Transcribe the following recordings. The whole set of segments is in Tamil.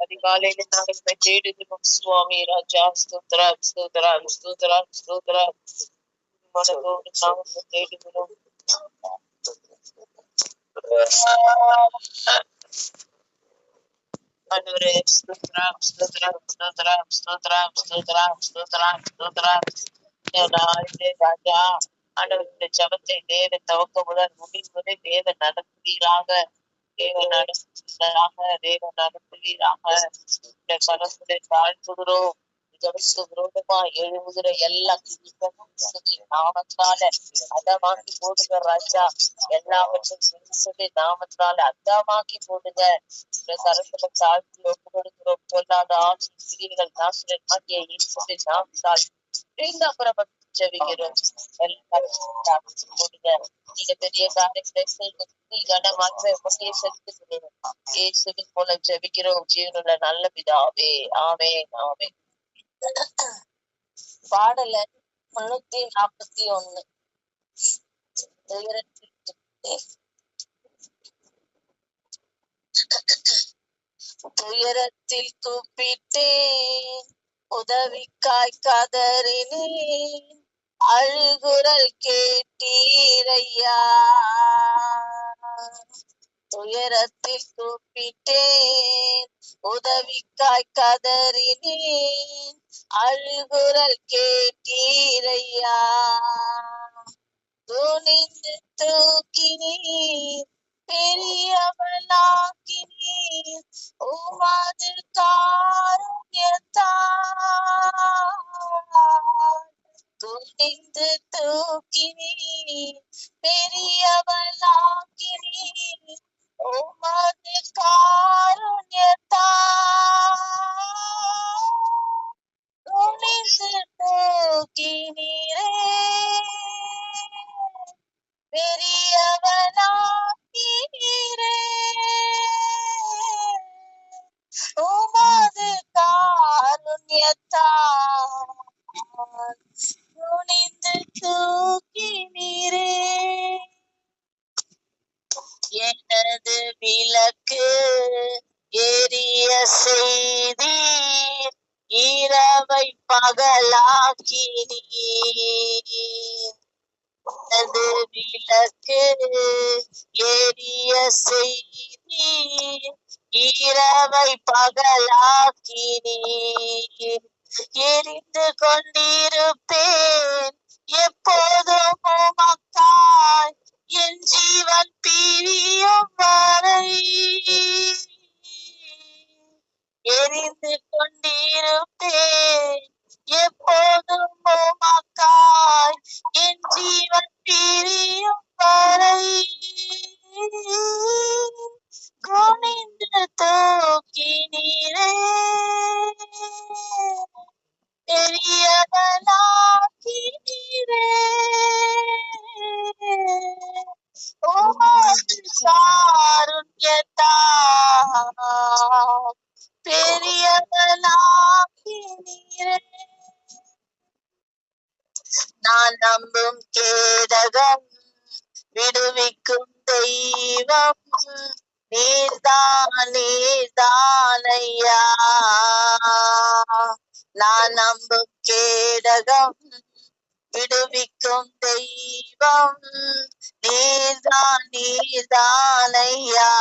அதிகாலையில நாங்கள் தேடுகிறோம் சுவாமி ராஜா. ஸ்தோத்ரா ஸ்தோத்ரா ஸ்தோத்ரா ஸ்தோத்ரா. மனதோடு நாங்கள் தேடுகிறோம். ஆண்டவரே ஸ்தோத்ரா ஸ்தோத்ரா ஸ்தோத்ரா ஸ்தோத்ரா ஸ்தோத்ரா ஸ்தோத்ரா ஸ்தோத்ரா. ராஜா ஆண்டவருடைய ஜபத்தை தேவ துவக்க முதல் முடிவு தேவ நடத்துவீராக, தேவ நடத்துவீராக, தேவ நடத்துவீராக. இந்த கரத்துடைய தாழ்த்துகிறோம். விரோதமா எழுதுகிற எல்லா நாமத்தால அதமாக்கி போடுங்க ராஜா. எல்லாவற்றையும் நாமத்தால அதமாக்கி போடுங்க. இந்த கரத்துல தாழ்த்தி ஒப்பு கொடுக்கிறோம். பொல்லாத ஆவின் கிரியைகள் நாசுரன் ஆகிய இயேசுவின் நாமத்தால் ஜெபிக்கிறோம். போடுங்க. நீங்க பெரிய காரியங்களை இயேசுவின் மூலம் ஜெபிக்கிறோம் ஜீவனுள்ள நல்ல பிதாவே. ஆமென் ஆமென். பாடல 341. துயரத்தில் கூப்பிட்டேன், உதவிக்காய் கதறினேன், அழுகுரல் கேட்டீரையா. துயரத்தில் கூப்பிட்டேன், உதவிக்காய் கதறினேன், அழுகுரல் கேட்டீரையா. துணிந்து தூக்கினீர், பெரியவளாக்கினீர், உமது காருண்யத்தால். துணிந்து தூக்கினீர், பெரியவளாக்கினீர், உமது காருண்யத்தால். துணிந்து தூக்கினீரே, பெரியவனாக்கினீரே, உமது காருண்யத்தால். துணிந்து தூக்கினீரே. எனது விளக்கு எரிய செய்தீர், இரவை பகலாக்கினீர். எனது விளக்கு எரிய செய்தீர், இரவை பகலாக்கினீர். எரிந்து கொண்டிருப்பேன் எப்போதும் உமக்காய், என் ஜீவன் பிரியும் வரை. எரிந்து கொண்டிருப்பேன் எப்போதும் உமக்காய், என் ஜீவன் பிரியும் வரை. குனிந்து தூக்கினீரே, பெரியவனாக்கினீரே, உமது காருண்யத்தால். பெரியவனாக்கினீரே. நான் நம்பும் கேடகம், விடுவிக்கும் தெய்வம், நீர்தான் நீர்தானையா. நான் நம்பும் கேடகம், விடுவிக்கும் தெய்வம், நீர்தான் நீர்தானையா.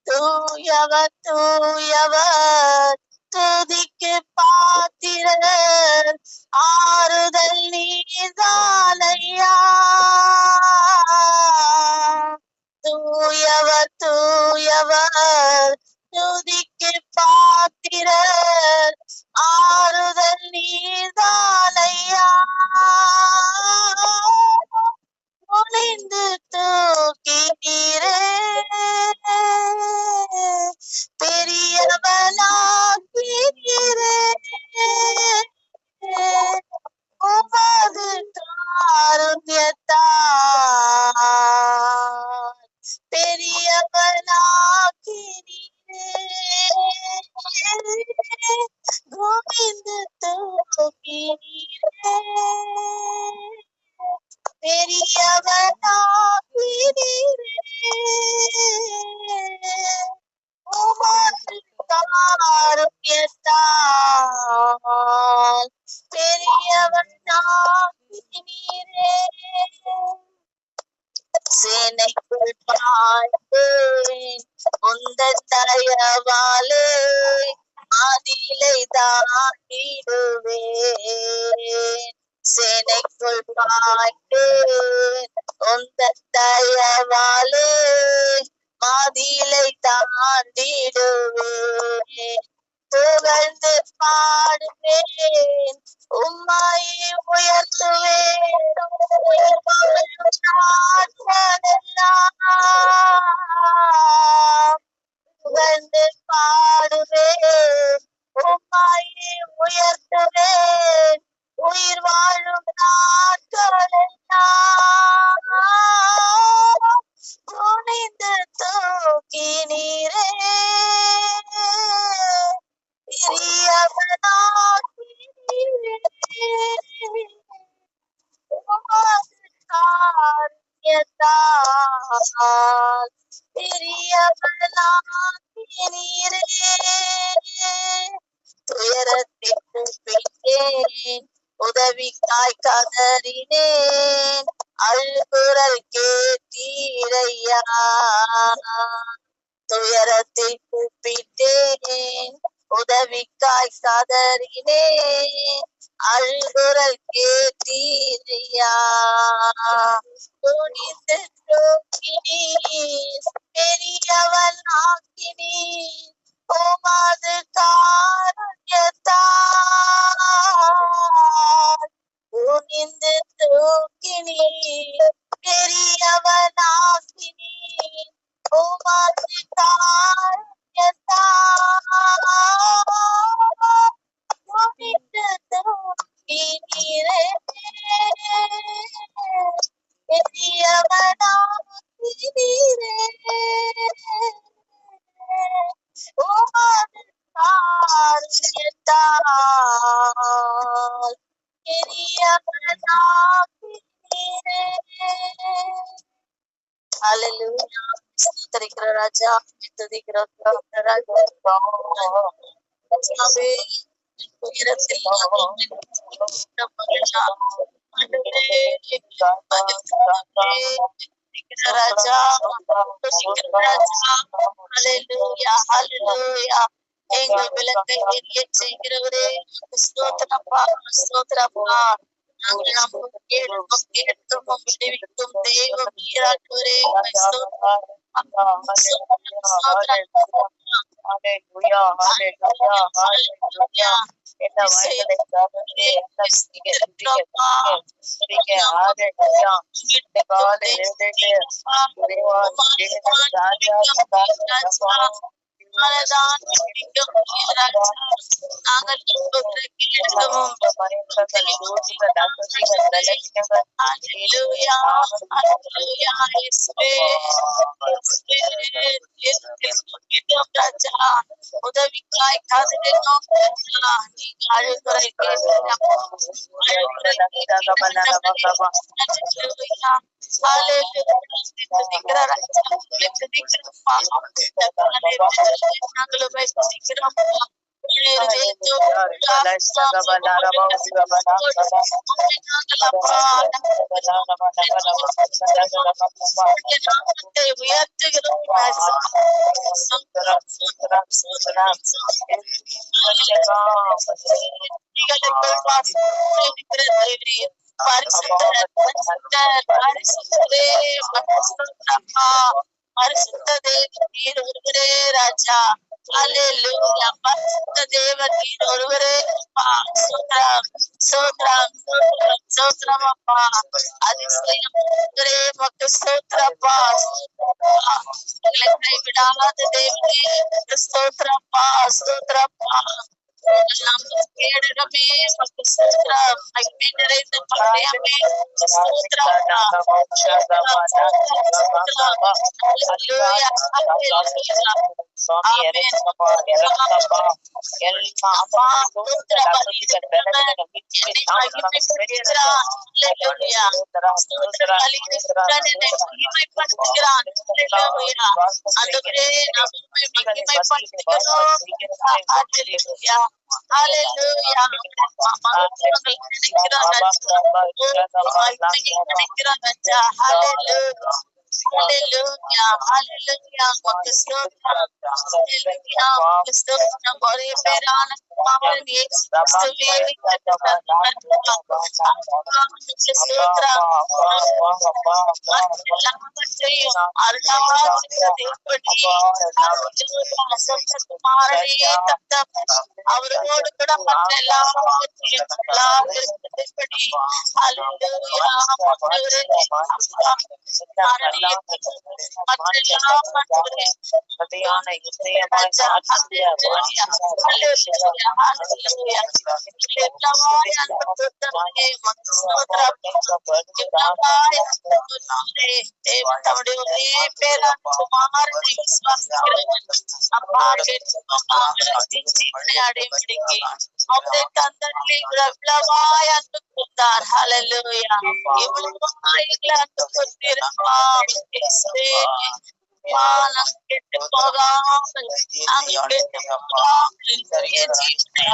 தூயவர் தூயவர், துதிக்கு பாத்திரர், ஆறுதல் நீர்தானையா. தூயவர் தூயவர், துதிக்கு பாத்திரர், ஆறுதல் நீர்தானையா. ஒளிந்து தூக்கினீரே, பெரியவனாக்கினீரே, உமது காருண்யத்தால். பெரியவனாக்கினீரே, குனிந்து தூக்கினீரே, பெரியவனாக்கினீரே, பெரியவனாகினீரே. சேனைக்குள் பாய்ந்தேன் உந்தன் தயவாலே ஆதிலை தாண்டிடுவேன். சேனைக்குள் பாய்ந்தேன் உந்தன் தயவாலே மாதிலை தாண்டிடுவேன். புகழ்ந்து பாடுவேன் உம்மையை உயர்த்துவேன் நாட்களெல்லாம். புகழ்ந்து பாடுவேன் உம்மையை உயர்த்துவேன் உயிர் வாழும் நாட்களெல்லாம். துணிந்து தூக்கி நீரே பெரியவனாகி நீரே. காரியத்தால் பெரியவனாகி நீரே. துயரத்தில் கூப்பிட்டேன் உதவிக்காய் கதறினேன் அழுகுரல் கேட்டீரையா. துயரத்தில் கூப்பிட்டேன் உதவிக்காய் கதறினேன் அழுகுரல் கேட்டீரையா. துணிந்து தூக்கினீர் பெரியவன் ஆக்கினீர் உமது காருண்யத்தால். துணிந்து தூக்கினீர் பெரியவன் ஆக்கினீர் உமது காருண்யத்தால். துணிந்து தூக்கினீரே பெரியவனாகினீரே. உமது காருண்யத்தால் பெரியவனாகினீரே. ஹல்லேலூயா. ஸ்தோத்திரிக்கிற ராஜா, துதிக்கிற ராஜா. கர்த்தாவே, உயரத்தில் ராஜா, ஹல்லேலூயா, ஹல்லேலூயா. எங்கள் விளக்கை எரிய செய்கிறவரே ஸ்தோத்திரப்பா, ஸ்தோத்திரப்பா. நாங்கள் நம்பும் கேட்டும் விடுவிக்கும் தெய்வம் ஈராட்டுவரே. உதவிக்காய் காத்திருக்கிறோம். அழுகுறை ராஜா. ஹல்லேலூயா. பரிசுத்த தேவன் நீர் ஒருவரே. ஸ்தோத்திரம், ஸ்தோத்திரம், ஸ்தோத்திரம், ஸ்தோத்திரம் அப்பா. அதிசயம் ஒருவரே உமக்கு ஸ்தோத்திரப்பா, ஸ்தோத்திரப்பா. எங்களை கைவிடாத தேவனே ஸ்தோத்திரப்பா, ஸ்தோத்திரப்பா. கேடகமே உமக்கு ஸ்தோத்திரம். மகிமை நிறைந்த பட்டயமே உமக்கு ஸ்தோத்திரம் அப்பா. ஹல்லேலூயா, ஹல்லேலூயா. ஆமென். அப்பா, ஸ்தோத்திர பலியிடுகிறவன் என்னை மகிமைப்படுத்துகிறான். ஹல்லேலூயா. ஸ்தோத்திர பலியிடுகிறவன் என்னை மகிமைப்படுத்துகிறான். ஹல்லேலூயா. ஆண்டவரே, நாம் உம்மை மகிமைப்படுத்துகிறோம். ஹல்லேலூயா, ஹல்லேலூயா. மகத்துவங்களை நினைக்கிறோம் ராஜா. மகிமையை நினைக்கிறோம் ராஜா. ஹல்லேலூயா, ஹல்லேலூயா, ஹல்லேலூயா. உமக்கு ஸ்தோத்திரம். ஹல்லேலூயா, உமக்கு ஸ்தோத்திரம். ஒரே பேரான குமாரன் இயேசு கிறிஸ்துவே எல்லாவற்றையும் அருளாசிரியது எப்படி குமாரனே தத்தம் அவரோடு கூட மற்ற எல்லாவற்றையும் எப்படி ஹல்லேலூயா. கெட்டு போகாமல் நாங்கள் கெட்டு போகாமல் பெரிய ஜீவனை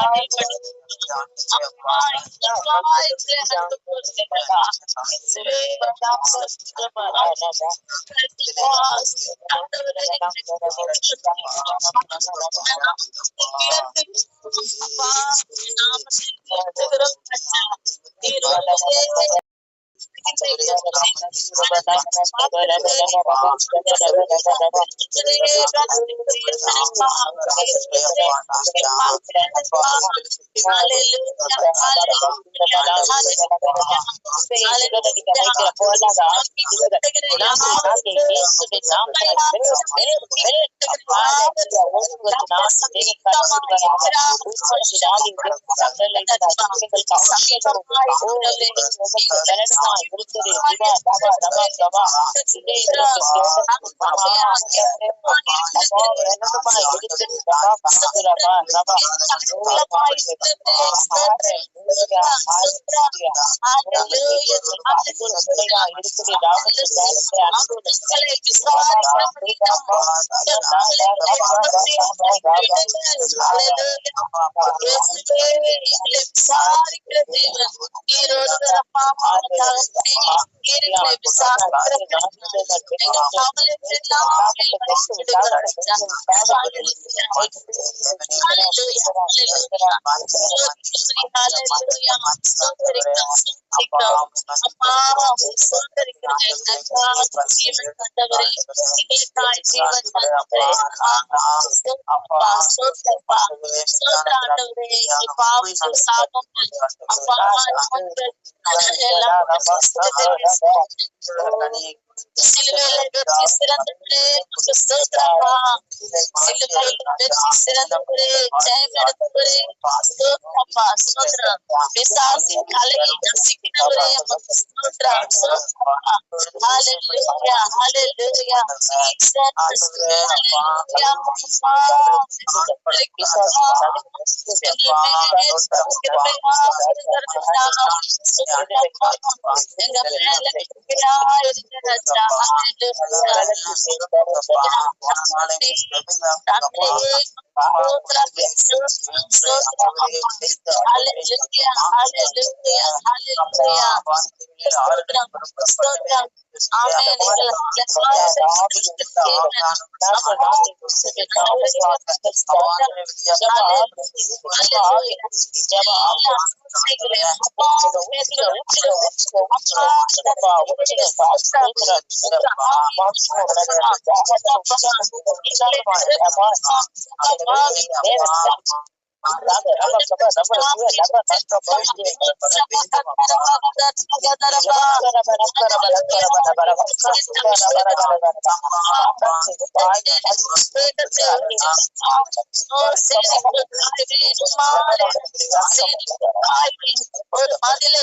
ஒரு மதிலை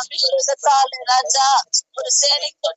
அபிஷேகத்தாலே ராஜா ஒரு சேனைக்கு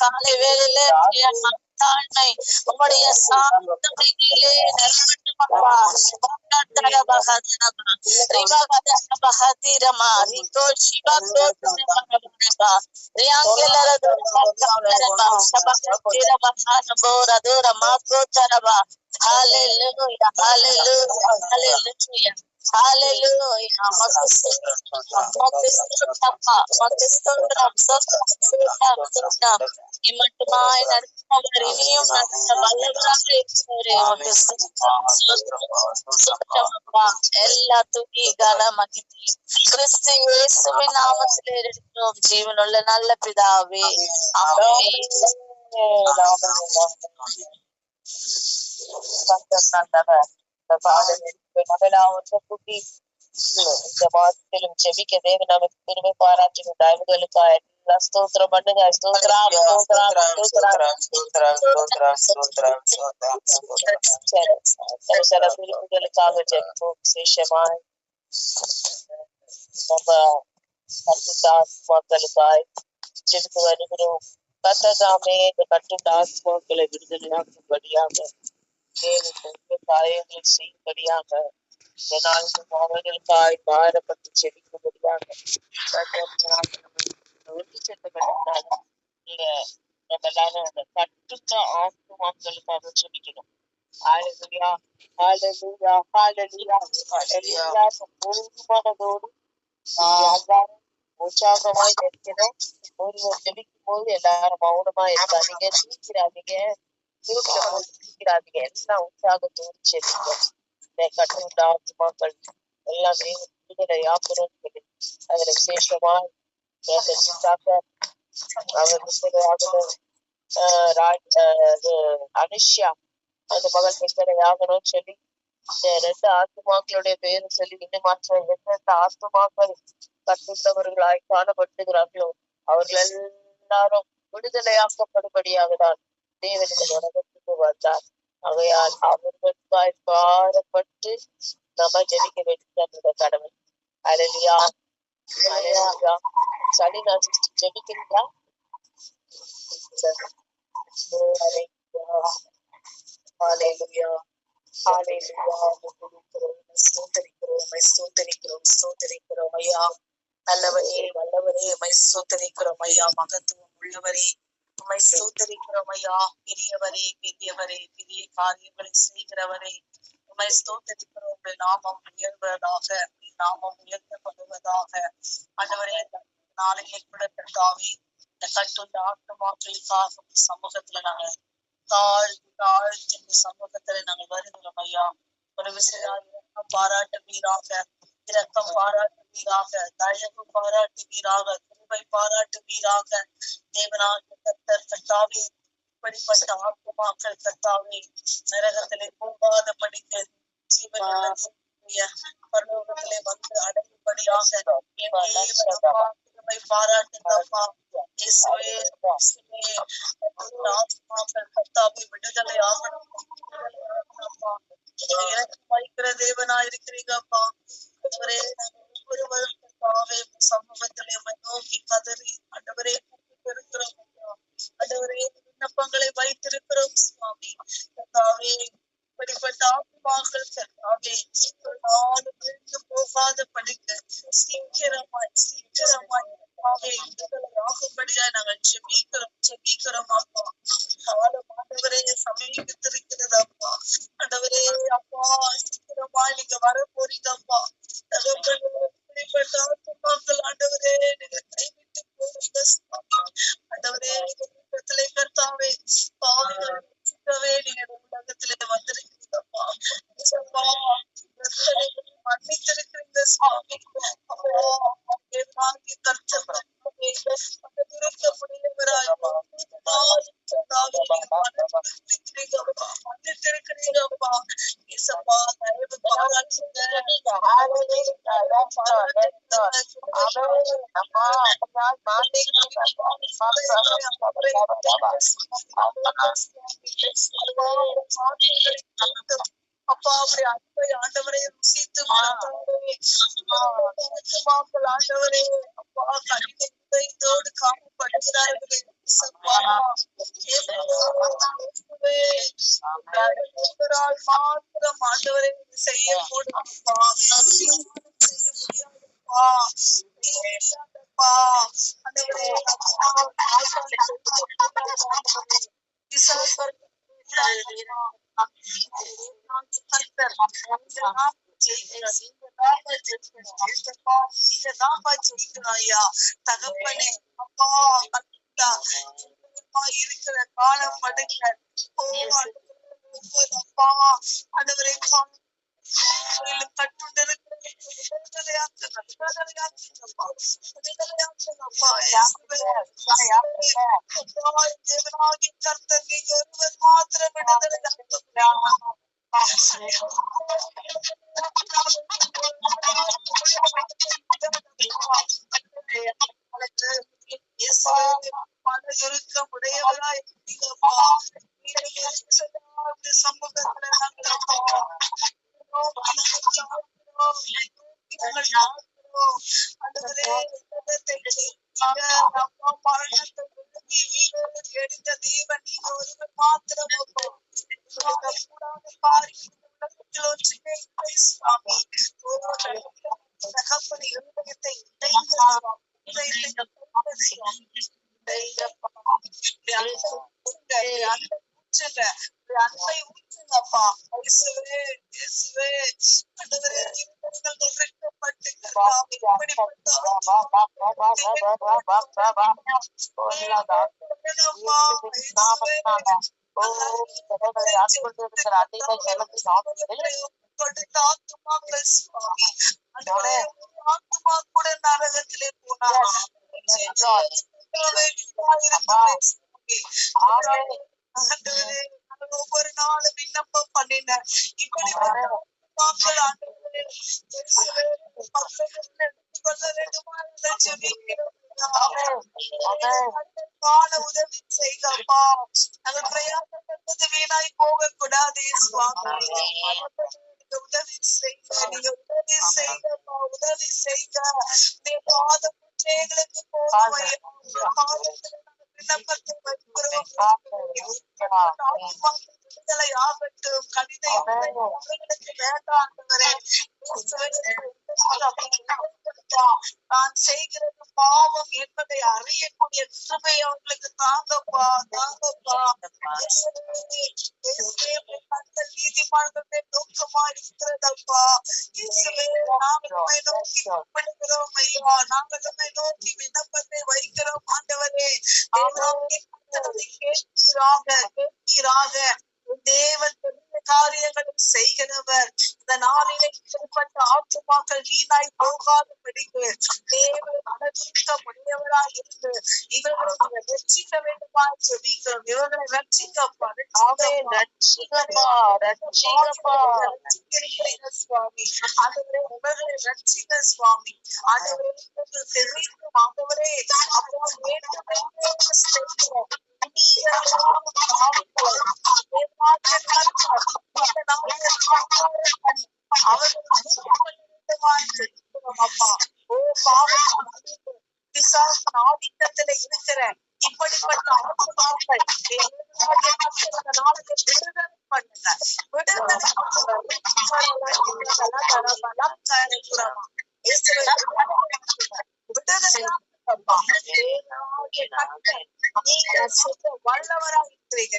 காலை வேளையில தாழ்மை உங்களுடைய சாந்தமையிலே நிரப்பட்டுமா இம்மட்டுமாய் நடத்துபவர் இனியும் நடத்த வல்லவராக இருக்கிறவரே அப்பா. எல்லா துதி கன மகிமை கிறிஸ்து இயேசுவின் நாமத்திலே எடுக்கிறோம் ஜீவனுள்ள நல்ல பிதாவே ஆமென். முதலாவது குட்டி இந்த மாதத்திலும் ஜெபிக்க தேவன் நமக்கு திரும்ப பாராட்டின தயவுகளுக்காக எல்லாம் ஸ்தோத்திரம் பண்ணுங்க. சில குறிப்புகளுக்காக ஜெபிப்போம். விசேஷமாய் நம்ம மக்களுக்காய் ஜெபித்து வருகிறோம். கர்த்ததாமே இந்த கட்டுண்ட ஆத்மாக்களை விடுதலையாக்கும்படியாக காரியங்களை செய்யும்படியாக இந்த நாளுக்கு அவர்களுக்காய் பாரப்பட்டு செபிக்கும்படியாக ஒன்று சேர்த்தப்பட்டிருந்தாலும் நம்ம எல்லாரும் அந்த கட்டுண்ட ஆத்மாக்களுக்காக ஜெபிக்கணும். ஹல்லேலூயா ஹல்லேலூயா ஹல்லேலூயா ஹல்லேலூயா. முழுமனதோடு எல்லாரும் உற்சாகமாய் ஜெபிக்கணும். ஒருவர் ஜெபிக்கும் போது எல்லாரும் மௌனமா இருக்காதீங்க, தூக்கிறாதீங்க, தூக்கிறாதீங்க, எல்லாம் உற்சாகத்தோடு ஜெபிங்க. கட்டுண்ட ஆத்மாக்கள் எல்லாமே விடுதலை ஆக்கணும் சொல்லி அதுல விசேஷமா அவர் அனுஷ்யா அந்த மகள் விடுதலை ஆகணும்னு சொல்லி ரெண்டு ஆத்துமாக்களுடைய பேரும் சொல்லி இன்னும் மற்ற எந்தெந்த ஆத்துமாக்கள் கட்டுண்டவர்களாய் காணப்படுகிறார்களோ அவர்கள் எல்லாரும் விடுதலையாக்கப்படும்படியாக தான் தேவன் இந்த உலகத்துக்கு வந்தார். ஆகையால் அவர்களுக்காய் பாரப்பட்டு நம்ம ஜெபிக்க வேண்டிய கடவுள். ஹல்லேலூயா ஹல்லேலூயா. சரி, நான் ஜெபிக்கிறீங்களா? ஹல்லேலூயா ஸ்தோத்தரிக்கிறோம் ஐயா. நல்லவரே வல்லவரே உம்மை ஸ்தோத்தரிக்கிறோம் ஐயா. மகத்துவம் உள்ளவரே உம்மை ஸ்தோத்தரிக்கிறோம் ஐயா. பெரியவரே பெரியவரே பெரிய காரியங்களை செய்கிறவரே உம்மை ஸ்தோத்தரிக்கிறோம். நாமம் உயர்வதாக, நாமம் உயர்த்தப்படுவதாக. ஆண்டவரே நாளையே கூட கர்த்தாவே இந்த கட்டுண்ட ஆத்மாக்களுக்காக சமூகத்துல நாங்க தாழ்த்தி இந்த சமூகத்துல நாங்கள் வருகிறோம் ஐயா. ஒரு விசையால் பாராட்டுவீராக, இரக்கம் பாராட்டுவீராக, தயவு பாராட்டுவீராக, கிருபை பாராட்டுவீராக. தேவனாகிய கர்த்தர் கர்த்தாவே இப்படிப்பட்ட ஆத்மாக்கள் கர்த்தாவே நரகத்திலே போகாத படிக்க பரலோகத்திலே வந்து அடையும்படியாக கிருபை பாராட்டுங்கப்பா. இயேசுவே ஆத்மாக்கள் கர்த்தாவே விடுதலை ஆகணும். வைக்கிற தேவனா இருக்கிறீங்கப்பா. ஒவ்வொருவரே ஒவ்வொருவரும் கர்த்தாவே சமூகத்திலே நோக்கி கதறி ஆண்டவரே இருக்கிறோம். ஆண்டவரே விண்ணப்பங்களை வைத்திருக்கிறோம் சுவாமி. கர்த்தாவே இப்படிப்பட்ட ஆத்மாக்கள் கர்த்தாவே நாடு விழுந்து போகாத படிக்க சீக்கிரமாய் கர்த்தாவே விடுதலை ஆகும்படியாய் நாங்கள் ஜெபிக்கிறோம் அப்பா. காலம் ஆண்டவரே சமீபித்திருக்கிறது அப்பா. ஆண்டவரே அப்பா சீக்கிரமாய் நீங்க வர போறீங்கப்பா. இப்படிப்பட்ட ஆத்மாக்கள் ஆண்டவரே நீங்க கைவிட்டு போறீங்க ஆண்டவரே கர்த்தாவே பாவிகளே நீங்க உலகத்திலே வந்திருக்கிறீங்கப்பா. மன்னித்திருக்கிறீங்க சுவாமி. மன்னித்திருக்கிறீங்கப்பா. இசப்பா தயவு பாராட்டுங்க. அப்பா அப்படி அன்பை ஆண்டவரை ருசித்து ஆண்டவரே அப்பா கடிதத்தோடு காணப்படுகிறார்களே மாத்திரம் ஆண்டவரை செய்ய போடுப்பா. தகப்பனே அப்பா இருக்கிற காலம் படுங்க அப்பா ஆண்டவரே கர்த்தர் நீங்க ஒருவர் மாத்திரம் உடையவரா இருக்கீங்கப்பா. சமூகத்துல எடுத்த தேவன் நீங்க ஒருவர் மாத்திரம் அன்பை ஊற்றுங்கப்பா. ஆத்மா கூட நரகத்திலே போனா ஒவ்வொரு நாளும் விண்ணப்பம் பண்ணின இப்படி மக்கள் உதவி செய்தப்பா. நாங்கள் பிரயாசப்பட்டது வீணாய் போக கூடாது சுவாமி. உதவி செய்க, நீங்க உதவி செய்கப்பா, உதவி செய்க. பாதம் எங்களுக்கு போகும் விண்ணப்பத்தை வைக்கிறோம். விடுதலை ஆகட்டும். கடிதம் வேண்டாண்டவரே நான் செய்கிறது பாவம் என்பதை அறியக்கூடிய கிருபை அவங்களுக்கு தாங்கப்பா. நீதிமன்றத்தை நோக்கமா இருக்கிறதப்பா. இயேசுவே நாங்கள் உம்மை நோக்கி கூப்பிடுகிறோம் ஐயா, நாங்கள் உம்மை நோக்கி விண்ணப்பத்தை வைக்கிறோம் ஆண்டவரே. தேவனாகிய கர்த்தரை கேட்பீராக. தேவன் பெரிய காரியங்களை செய்கிறவர். இந்த நாளிலே இப்படிப்பட்ட ஆத்துமாக்கள் வீணாய் போகாதபடிக்கு தேவன் அனுபவிக்க முடியவராய் இருந்து இவர்களை ரட்சிக்க வேண்டுமாய் ஜெபிக்கிறோம். இவர்களை ரட்சிக்கப்பா, ரட்சிக்கிறீங்க சுவாமி. ஆண்டவரே இவர்களை ரட்சிக்க சுவாமி. ஆண்டவரே தெரியும் ஆண்டவரே அப்போ ஆதிக்கத்துல இருக்கிற இப்படிப்பட்ட ஆத்மாக்கள் விடுதலை பண்ணுங்க, வல்லவராக இருக்கிறீங்க.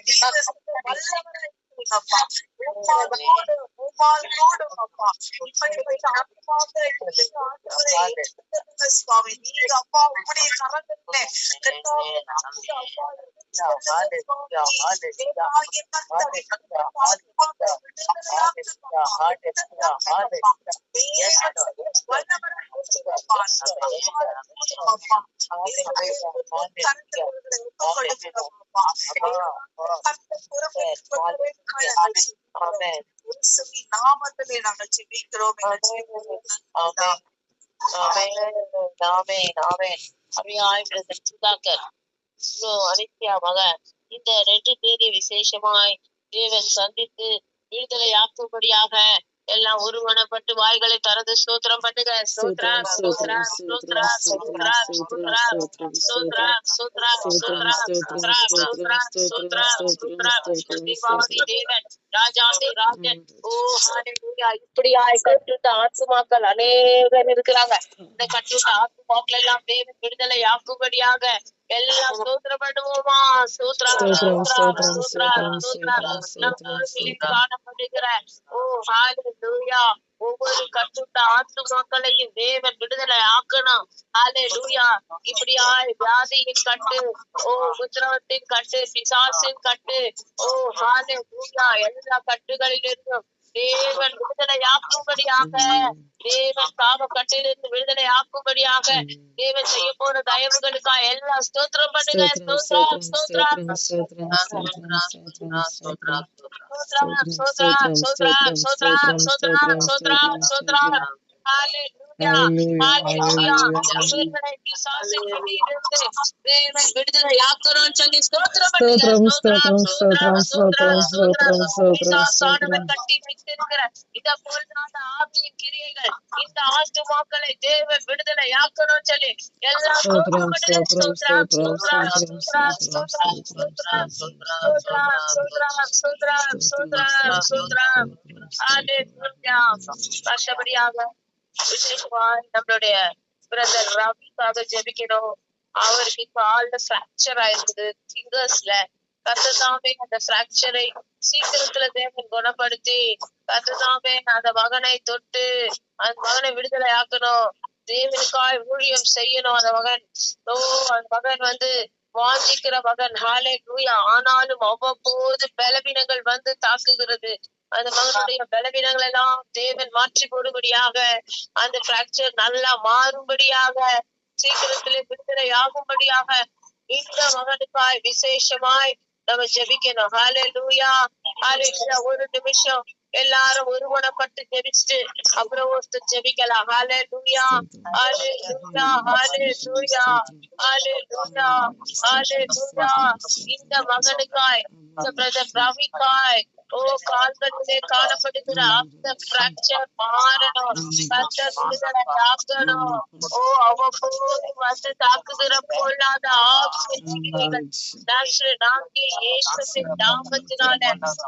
சுவாமி நீங்க அப்பா உங்களுடைய கரங்களிலே நாமத்திலே நாங்கள் ஜெபிக்கிறோம். அனித்யாவாக இந்த 2 பேரை விசேஷமாய் தேவன் சந்தித்து விடுதலையாக்கும்படியாக எல்லாம் ஒருமனப்பட்டு வாய்களை திறந்து ஸ்தோத்திரம் பண்ணுங்க. ஸ்தோத்திரம் ஸ்தோத்திரம் ஸ்தோத்திரம் ஸ்தோத்திரம் ஸ்தோத்திரம் ஸ்தோத்திரம் ஸ்தோத்திரம் ஸ்தோத்திரம் ஸ்தோத்திரம் ஸ்தோத்திரம் ஸ்தோத்திரம் தேவாதி தேவன் ராஜாதி ராஜன். ஓ ஹalleluya. இப்படியாய் கட்டுட்ட ஆத்துமாக்கள் அநேகர் இருக்கிறாங்க. இந்த கட்டுட்ட ஆத்துமாக்கள் எல்லாம் தேவன் விடுதலை ஆக்கும்படியாக எல்லாம் ஸ்தோத்திரம் பண்ணுவோமா. ஸ்தோத்திரம் ஸ்தோத்திரம் ஸ்தோத்திரம் ஸ்தோத்திரம் காணப்படுகிற ஓ ஹalleluya. ஒவ்வொரு கட்டுட்ட ஆத்துமாக்களையும் தேவன் விடுதலை ஆக்கணும். ஹalleluya. இப்படியாய் வியாதியின் கட்டு, ஓ உத்திரவத்தின் கட்டு, பிசாசின் கட்டு, ஓ ஹalleluya, எல்லா கட்டுகளிலிருந்தும் தேவன் விடுதலை ஆக்கும்படியாக, தேவன் பாவ கட்டிலிருந்து விடுதலை ஆக்கும்படியாக தேவன் செய்ய போற தயவுகளுக்காக எல்லாம் ஸ்தோத்திரம் பண்ணுங்க. ஸ்தோத்திரம் ஸ்தோத்திரம் ஸ்தோத்திரம் ஸ்தோத்திரம் ஸ்தோத்திரம் ஸ்தோத்திரம் ஸ்தோத்திரம் ஸ்தோத்திரம் ஸ்தோத்திரம் ஸ்தோத்திரம் ஹalleluya ஹalleluya. இவர்களை பிசாசின் பிடியிலிருந்து தேவன் விடுதலை ஆக்குறோம் சொல்லி ஸ்தோத்திரம் பண்ணுங்க. ஸ்தோத்திரம் ஸ்தோத்திரம் ஸ்தோத்திரம் ஸ்தோத்திரம் ஸ்தோத்திரம் கட்டி வைத்திருக்கிற இத போலாத ஆவியின் கிரியைகள் இந்த ஆத்துமாக்களை தேவன் விடுதலை ஆக்குறோம் சொல்லி எல்லாம் ஸ்தோத்திரம் ஸ்தோத்திரம் ஸ்தோத்திரம் ஸ்தோத்திரம் ஸ்தோத்திரம் ஸ்தோத்திரம் ஸ்தோத்திரம் ஸ்தோத்திரம் ஸ்தோத்திரம் ஸ்தோத்திரம் ஹalleluya. கஷ்டப்படியாக விசேஷமாய் நம்மளுடைய பிரதர் ரவிக்காக ஜெபிக்கணும். அவருக்கு கால்ல பிராக்சர் ஆயிருக்குது, ஃபிங்கர்ஸ்ல. கர்த்ததாமே அந்த பிராக்சரை சீக்கிரத்துல தேவன் குணப்படுத்தி கர்த்ததாமே அந்த மகனை தொட்டு அந்த மகனை விடுதலை ஆக்கணும். தேவனுக்காய் ஊழியம் செய்யணும். அந்த மகன் அந்த மகன் வாஞ்சிக்கிற மகன். ஹalleluya. ஆனாலும் அவ்வப்போது பலவீனங்கள் தாக்குகிறது. அந்த மகனுடைய பலவீனங்கள் எல்லாம் தேவன் மாற்றி போடும்படியாக, அந்த பிராக்சர் நல்லா மாறும்படியாக, சீக்கிரத்திலே விடுதலை ஆகும்படியாக இந்த மகனுக்காய் விசேஷமாய் நம்ம ஜெபிக்கணும். ஹalleluya ஹalleluya. ஒரு நிமிஷம் எல்லாரும் ஒருமனப்பட்டு ஜெபிச்சுட்டு அப்புறம் ஒருத்தர் ஜெபிக்கலாம். ஹalleluya ஹalleluya ஹalleluya ஹalleluya ஹalleluya. இந்த மகனுக்காய், இந்த பிரதர் ரவிக்காய், ஓ கால்களிலே காணப்படுகிற அந்த பிராக்சர் மாறணும். கர்த்தர் விடுதலை ஆக்கணும். ஓ அவ்வப்போது தாக்குகிற பொல்லாத ஆவிகள் இயேசுவின் நாமத்தினால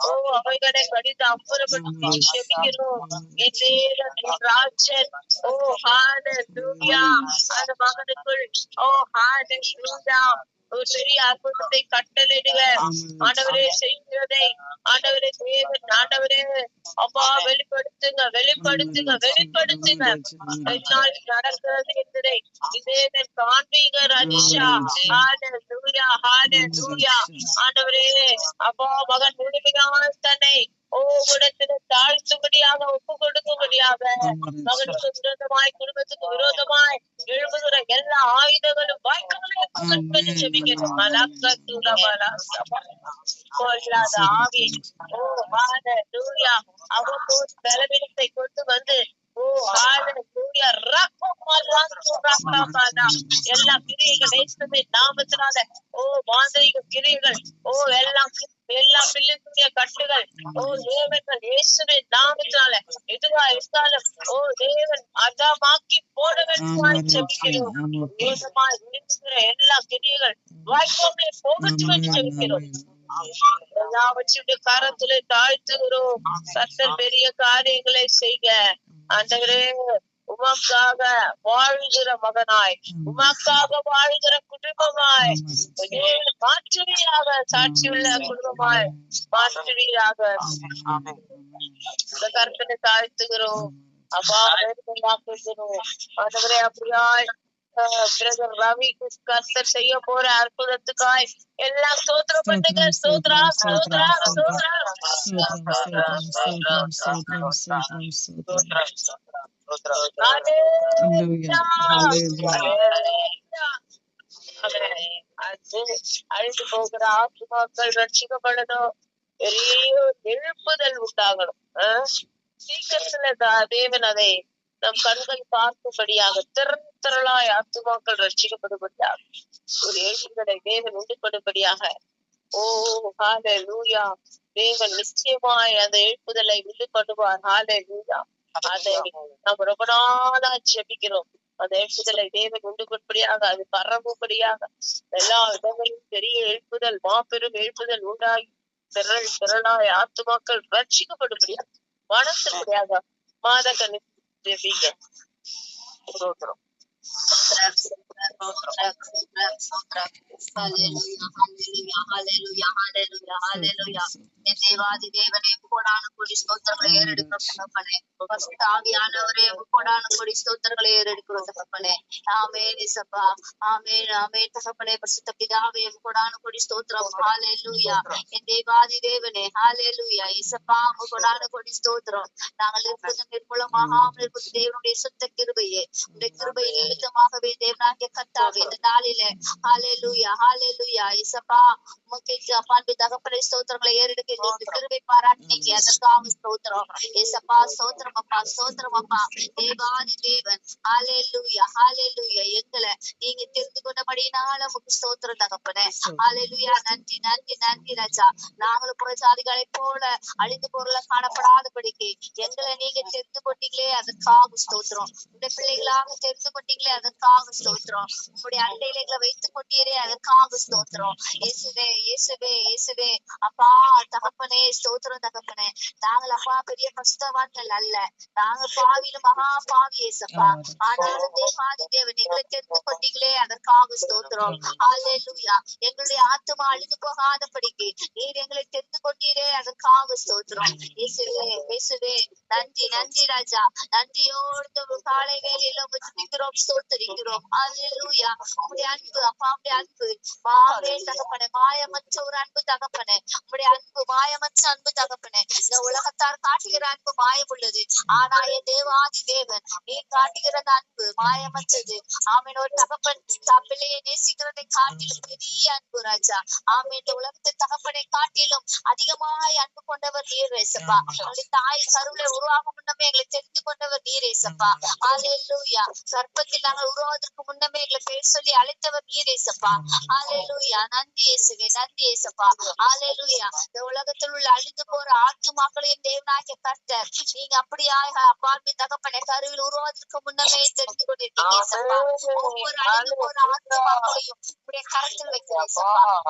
ஓ அவைகளை கடித்து அப்புறப்படுத்தி ஜெபிக்கிறோம். என் தேவன், என் ராஜன், ஓ ஹalleluya. அந்த மகனுக்குள் ஓ ஹalleluya ஒரு பெரிய அற்புதத்தை கட்டளையிடுக ஆண்டவரே. செய்கிறதை ஆண்டவரே தேவன் ஆண்டவரே அப்பா வெளிப்படுத்துங்க வெளிப்படுத்துங்க வெளிப்படுத்துங்க. என்னால் நடக்கிறது என்பதை இதே காண்பீங்க ராஜேஷா. ஹalleluya ஹalleluya. ஆண்டவரே அப்பா மகன் முழுமையான தன்னை உம்மிடத்தில் தாழ்த்தும்படியாக ஒப்பு கொடுக்கும்படியாக மகனுக்கு விரோதமாய் குடும்பத்துக்கு விரோதமாய் எழும்புகிற எல்லா ஆயுதங்களும் வாய்க்காலையும் ஜெபிக்கிறோம். கொள்ளாத ஆவி ஹalleluya அவ்வப்போது பலவீனத்தை கொண்டு வந்து ஹalleluya எல்லா கிரியைகள் இயேசுவின் நாமத்தினால மாந்திரீக கிரியைகள் எல்லா பிள்ளைகளுடைய கட்டுகள் தேவர்கள் இயேசுவின் நாமத்தினால எதுவா இருந்தாலும் தேவன் அதமாக்கி போட வேண்டும் ஜெபிக்கிறோம். வேகமாய் இருக்கிற எல்லா கிரியைகள் வாய்க்காமலே போகட்டும் என்று ஜெபிக்கிறோம். எல்லாவற்றையுடைய கரத்திலே தாழ்த்துகிறோம். கர்த்தர் பெரிய காரியங்களை செய்க ஆண்டவரே. உமக்காக வாழ்கிற மகனாய் உமக்காக வாழ்கிற குடும்பமாய் மாற்றுவீராக. சாட்சியுள்ள குடும்பமாய் மாற்றுவீராக. இந்த கருத்தை தாழ்த்துகிறோம் அப்பா. ஆண்டவரே அப்படியாய் பிரதர் ரவி கர்த்தர் செய்ய போற அற்புதத்துக்காய் எல்லாம் ஸ்தோத்திரம் பண்ணுங்க. ஸ்தோத்ரா ஸ்தோத்ரா ஸ்தோத்ரா. அழிந்து போகிற ஆத்துமாக்கள் ரட்சிக்கப்படணும். பெரிய எழுப்புதல் உண்டாகணும். சீக்கிரத்துல தேவன் அதை நம் கண்கள் பார்க்கும்படியாக திரளாய் ஆத்துமாக்கள் ரட்சிக்கப்படும்படியாக ஒரு எழுப்புதலை தேவன் உண்டுபடும்படியாக ஹalleluya. தேவன் நிச்சயமாய் அந்த எழுப்புதலை உண்டுபடுவார். ஹalleluya. அதை நம்ம ரொம்ப நாளா ஜெபிக்கிறோம். அந்த எழுப்புதலை தேவன் உண்டுபடும்படியாக அது பரவும்படியாக எல்லா இடங்களிலும் பெரிய எழுப்புதல் மாபெரும் எழுப்புதல் உண்டாகி திரளாய் ஆத்துமாக்கள் ரட்சிக்கப்படும்படியாக மனத்தின்படியாக மாத கணி ஜெபிங்க. தேவாதி தேவனே கோடான கொடி ஸ்தோத்திரங்களை ஏறெடுக்கிறோம் தகப்பனே. ஆவியானவரே கோடான கொடி ஸ்தோத்திரங்களை ஏறெடுக்கிறோம் தகப்பனே. ஆமென் இயேசுப்பா. ஆமென் ஆமென் தகப்பனே. பரிசுத்த பிதாவே கோடான கொடி ஸ்தோத்திரம். ஹalleluya. என் தேவாதி தேவனே ஹalleluya. இயேசுப்பா கோடான கொடி ஸ்தோத்திரம். நாங்கள் இருப்பது நிர்மூலமாகாமல் இருப்பது தேவனுடைய சுத்த கிருபையே. இந்த கிருபையின் நிமித்தமாகவே தேவனாகிய கர்த்தாவே இந்த நாளிலே ஹalleluya ஹalleluya. இயேசுப்பா உமக்கு அப்பான்பு தகப்பனே ஸ்தோத்திரங்களை ஏறெடுக்க கிருபை பாராட்டினீங்க. அதற்காக ஸ்தோத்திரம் இயேசுப்பா. ஸ்தோத்திரம் அப்பா ஸ்தோத்திரம் அப்பா. தேவாதி தேவன் ஹalleluya ஹalleluya. எங்களை நீங்க தெரிந்து கொண்டபடினால உமக்கு ஸ்தோத்திரம் தகப்பனே. ஹalleluya. நன்றி நன்றி நன்றி ராஜா. நாங்களும் புறஜாதிகளை போல அழிந்து பொருள காணப்படாதபடிக்கு எங்களை நீங்க தெரிந்து கொண்டீங்களே அதற்காக ஸ்தோத்திரம். இந்த பிள்ளைகளாக தெரிந்து கொண்டீங்களே அதற்காக ஸ்தோத்திரம். உங்களுடைய அண்டையில எங்களை வைத்துக் கொண்டீரே அதற்காக ஸ்தோத்திரம். இயேசுவே இயேசுவே இயேசுவே அப்பா தகப்பனே ஸ்தோத்திரம் தகப்பனே. நாங்கள் அப்பா பெரிய பரிசுத்தவான்கள் அல்ல. நாங்க பாவியிலும் மகா பாவி இயேசப்பா. ஆனாலும் தேவாதி தேவன் எங்களை தெரிந்து கொண்டீங்களே அதற்காக ஸ்தோத்திரம். ஹalleluya. எங்களுடைய ஆத்துமா அழிந்து போகாதபடிக்கு நீர் எங்களை தெரிந்து கொண்டீரே அதற்காக ஸ்தோத்திரம். இயேசுவே இயேசுவே நன்றி நன்றி ராஜா. நன்றியோடு காலை வேலையில துதிக்கிறோம் ஸ்தோத்திரிக்கிறோம். ஹalleluya. உங்களுடைய அன்பு அப்பா உங்களுடைய அன்பு மாவே தகப்பனே. மாயமற்ற ஒரு அன்பு தகப்பனே. உங்களுடைய அன்பு மாயமற்ற அன்பு தகப்பனே. இந்த உலகத்தார் காட்டுகிற அன்பு மாயம் உள்ளது. ஆனா என் தேவாதி தேவன் நீ காட்டுகிற அன்பு மாயமற்றது. ஆமீன். ஒரு தகப்பன் பிள்ளையை நேசிக்கிறதை காட்டிலும் பெரிய அன்பு ராஜா. ஆமீன். இந்த உலகத்தை தகப்பனை காட்டிலும் அதிகமாய் அன்பு கொண்டவர் நீர் ஏசப்பா. உங்களுடைய தாய் கருவில உருவாகும் முன்னமே எங்களை தெரிந்து கொண்டவர் நீர் ஏசப்பா. ஹalleluya. கர்ப்பத்தில் நாங்கள் உருவாவதற்கு முன்னமே எங்களை பேர் சொல்லி அழைத்தவர் நீர் ஏசப்பா. ஹalleluya. நன்றி இயேசுவே நன்றி ஏசப்பா. ஹalleluya. இந்த உலகத்தில் உள்ள அழிந்து போற ஆத்துமாக்களையும் தேவனாகிய கர்த்தர் நீங்க அப்படியாக அப்பாவின் தகப்பனை கருவில் உருவாவதற்கு முன்னமே தெரிந்து கொண்டிருக்கீங்க ஏசப்பா. ஒவ்வொரு அழிந்து போற ஆத்துமாக்களையும் உங்களுடைய கரத்தில் வைக்கிறேன்.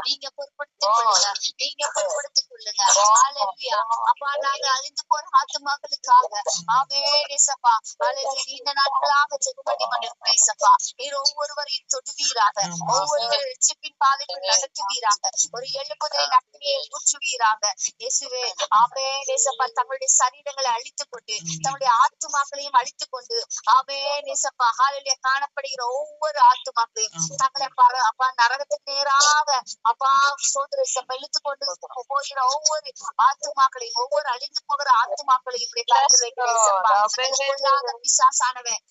நீங்க பொறுப்படுத்திக் கொள்ளுங்க. நீங்க பொறுப்படுத்திக் கொள்ளுங்க. ஹalleluya. அப்பா நாங்க அழிந்து போற ஆத்துமாக்களுக்காக ஆமென் ஏசப்பா. ஹalleluya. இந்த நாட்களாக ஜெபம் பண்ணி கொண்டிருக்கிறேன் ஏசப்பா. ஏசப்பா. நீர் ஒவ்வொருவரையும் தொடுவீராக, ஒவ்வொருவரும் ரட்சிப்பின் பாதைக்குள் நடத்துவீராக, ஒரு எழுப்புதலை நன்மையை ஊற்றுவீராக இயேசுவே. ஆமென் ஏசப்பா. தங்களுடைய சரீரங்களை அழித்துக் கொண்டு தங்களுடைய ஆத்துமாக்களையும் அழித்துக் கொண்டு ஆமென் ஏசப்பா ஹalleluya காணப்படுகிற ஒவ்வொரு ஆத்துமாக்களையும் தங்களை அப்பா நரகத்துக்கு நேராக அப்பா சோதரை இழுத்து கொண்டு போகிற ஒவ்வொரு ஆத்துமாக்களையும், ஒவ்வொரு அழிந்து போகிற ஆத்துமாக்களையும் பிசாசானவன்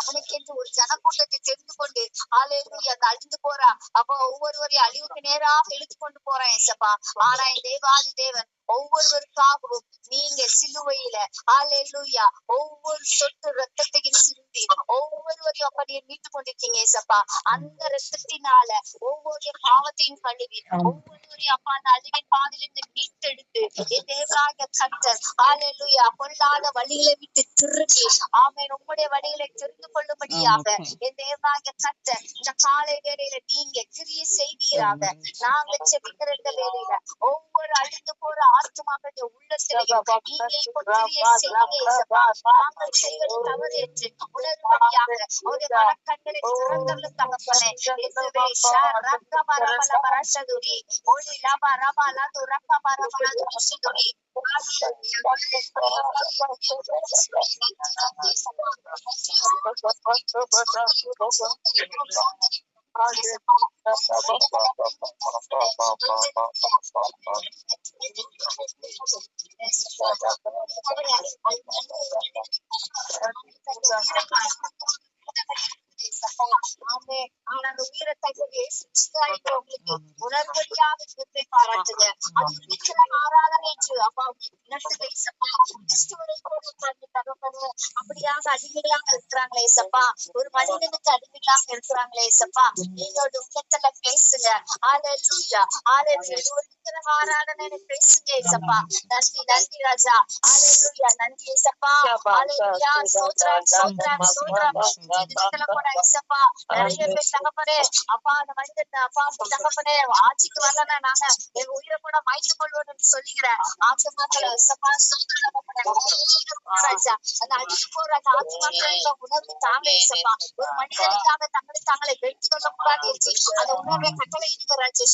அவனுக்கு என்று ஒரு ஜனக்கூட்டத்தை தெரிந்து கொண்டு ஹalleluya அந்த அழிந்து போறா அப்ப ஒவ்வொருவரையும் அழிவுக்கு நேராக இழுத்து கொண்டு போறான் ஏசப்பா. ஆனா என் தேவாதி தேவன் ஒவ்வொருவருக்காகவும் நீங்க சிலுவையில ஹalleluya ஒவ்வொரு சொட்டு ரத்தத்தையும் சிந்தி ஒவ்வொருவரையும் அப்படியே மீட்டு கொண்டிருக்கீங்க ஏசப்பா. அந்த ரத்தத்தினால ஒவ்வொரு பாவத்தையும் கழுவி ஒவ்வொருவரையும் அப்பா அந்த அழிவின் பாதையிலிருந்து மீட்டெடுத்து என் தேவராக கர்த்தர் ஹalleluya பொல்லாத வழிகளை விட்டு திரும்பி ஆமென் உம்முடைய வழிகளை தெரிந்து கொள்ளும்படியாக என் தேவராக கர்த்தர் இந்த காலை வேளையில நீங்க கிரியை செய்வீராக. நாங்க செபிக்கிற இந்த வேளையில ஒவ்வொரு அழிந்து போற ஆத்துமாக்களுடைய உள்ளத்திலையும் நீங்க இப்போ கிரியை செய்வீங்க ஏசப்பா. நாங்கள் செய்வது தவறு என்று உணர்வுபடியாக அவருடைய மனக்கண்களை திறந்தருளும் தகப்பனே. இயேசுவே ஷரக்க மரமல மரஷதுரி ஒளி லப ரப லது ரக்க மரமல துஷதுரி உணர்வழியாக பாராட்டுங்க. அப்படியாக அடிமைகளாக இருக்கிறாங்களே சப்பா, ஒரு மனிதனுக்கு அடிமைகளாக இருக்கிறாங்களே சப்பா. நீங்களோட உள்ளத்துல பேசுங்க. ஹalleluya ஹalleluya ஆராதனை பேசுங்க ஏசப்பா. நன்றி நன்றி ராஜா. ஹalleluya நன்றி ஏசப்பா. ஹalleluya ஸ்தோத்திரம் ஸ்தோத்திரம் ஸ்தோத்திரம். இதுல கூட ஏசப்பா நிறைய பேர் தகப்பனே அப்பா அந்த மனிதன் அப்பா தகப்பனே ஆட்சிக்கு வரலன்னா நாங்க எங்க உயிரை கூட மாய்த்து கொள்வோம் என்று சொல்லுகிறேன் ஆத்துமாக்களை ஏசப்பா ஸ்தோத்திரம் ராஜா. அந்த அடிச்சு போற அந்த ஆத்துமாக்களை உணர்வு தாங்க ஏசப்பா. ஒரு மனிதனுக்காக தங்களை தாங்களை வெற்றி கொள்ள கூடாது என்று அந்த உணர்வை கட்டளை இருக்கிறாச்சு.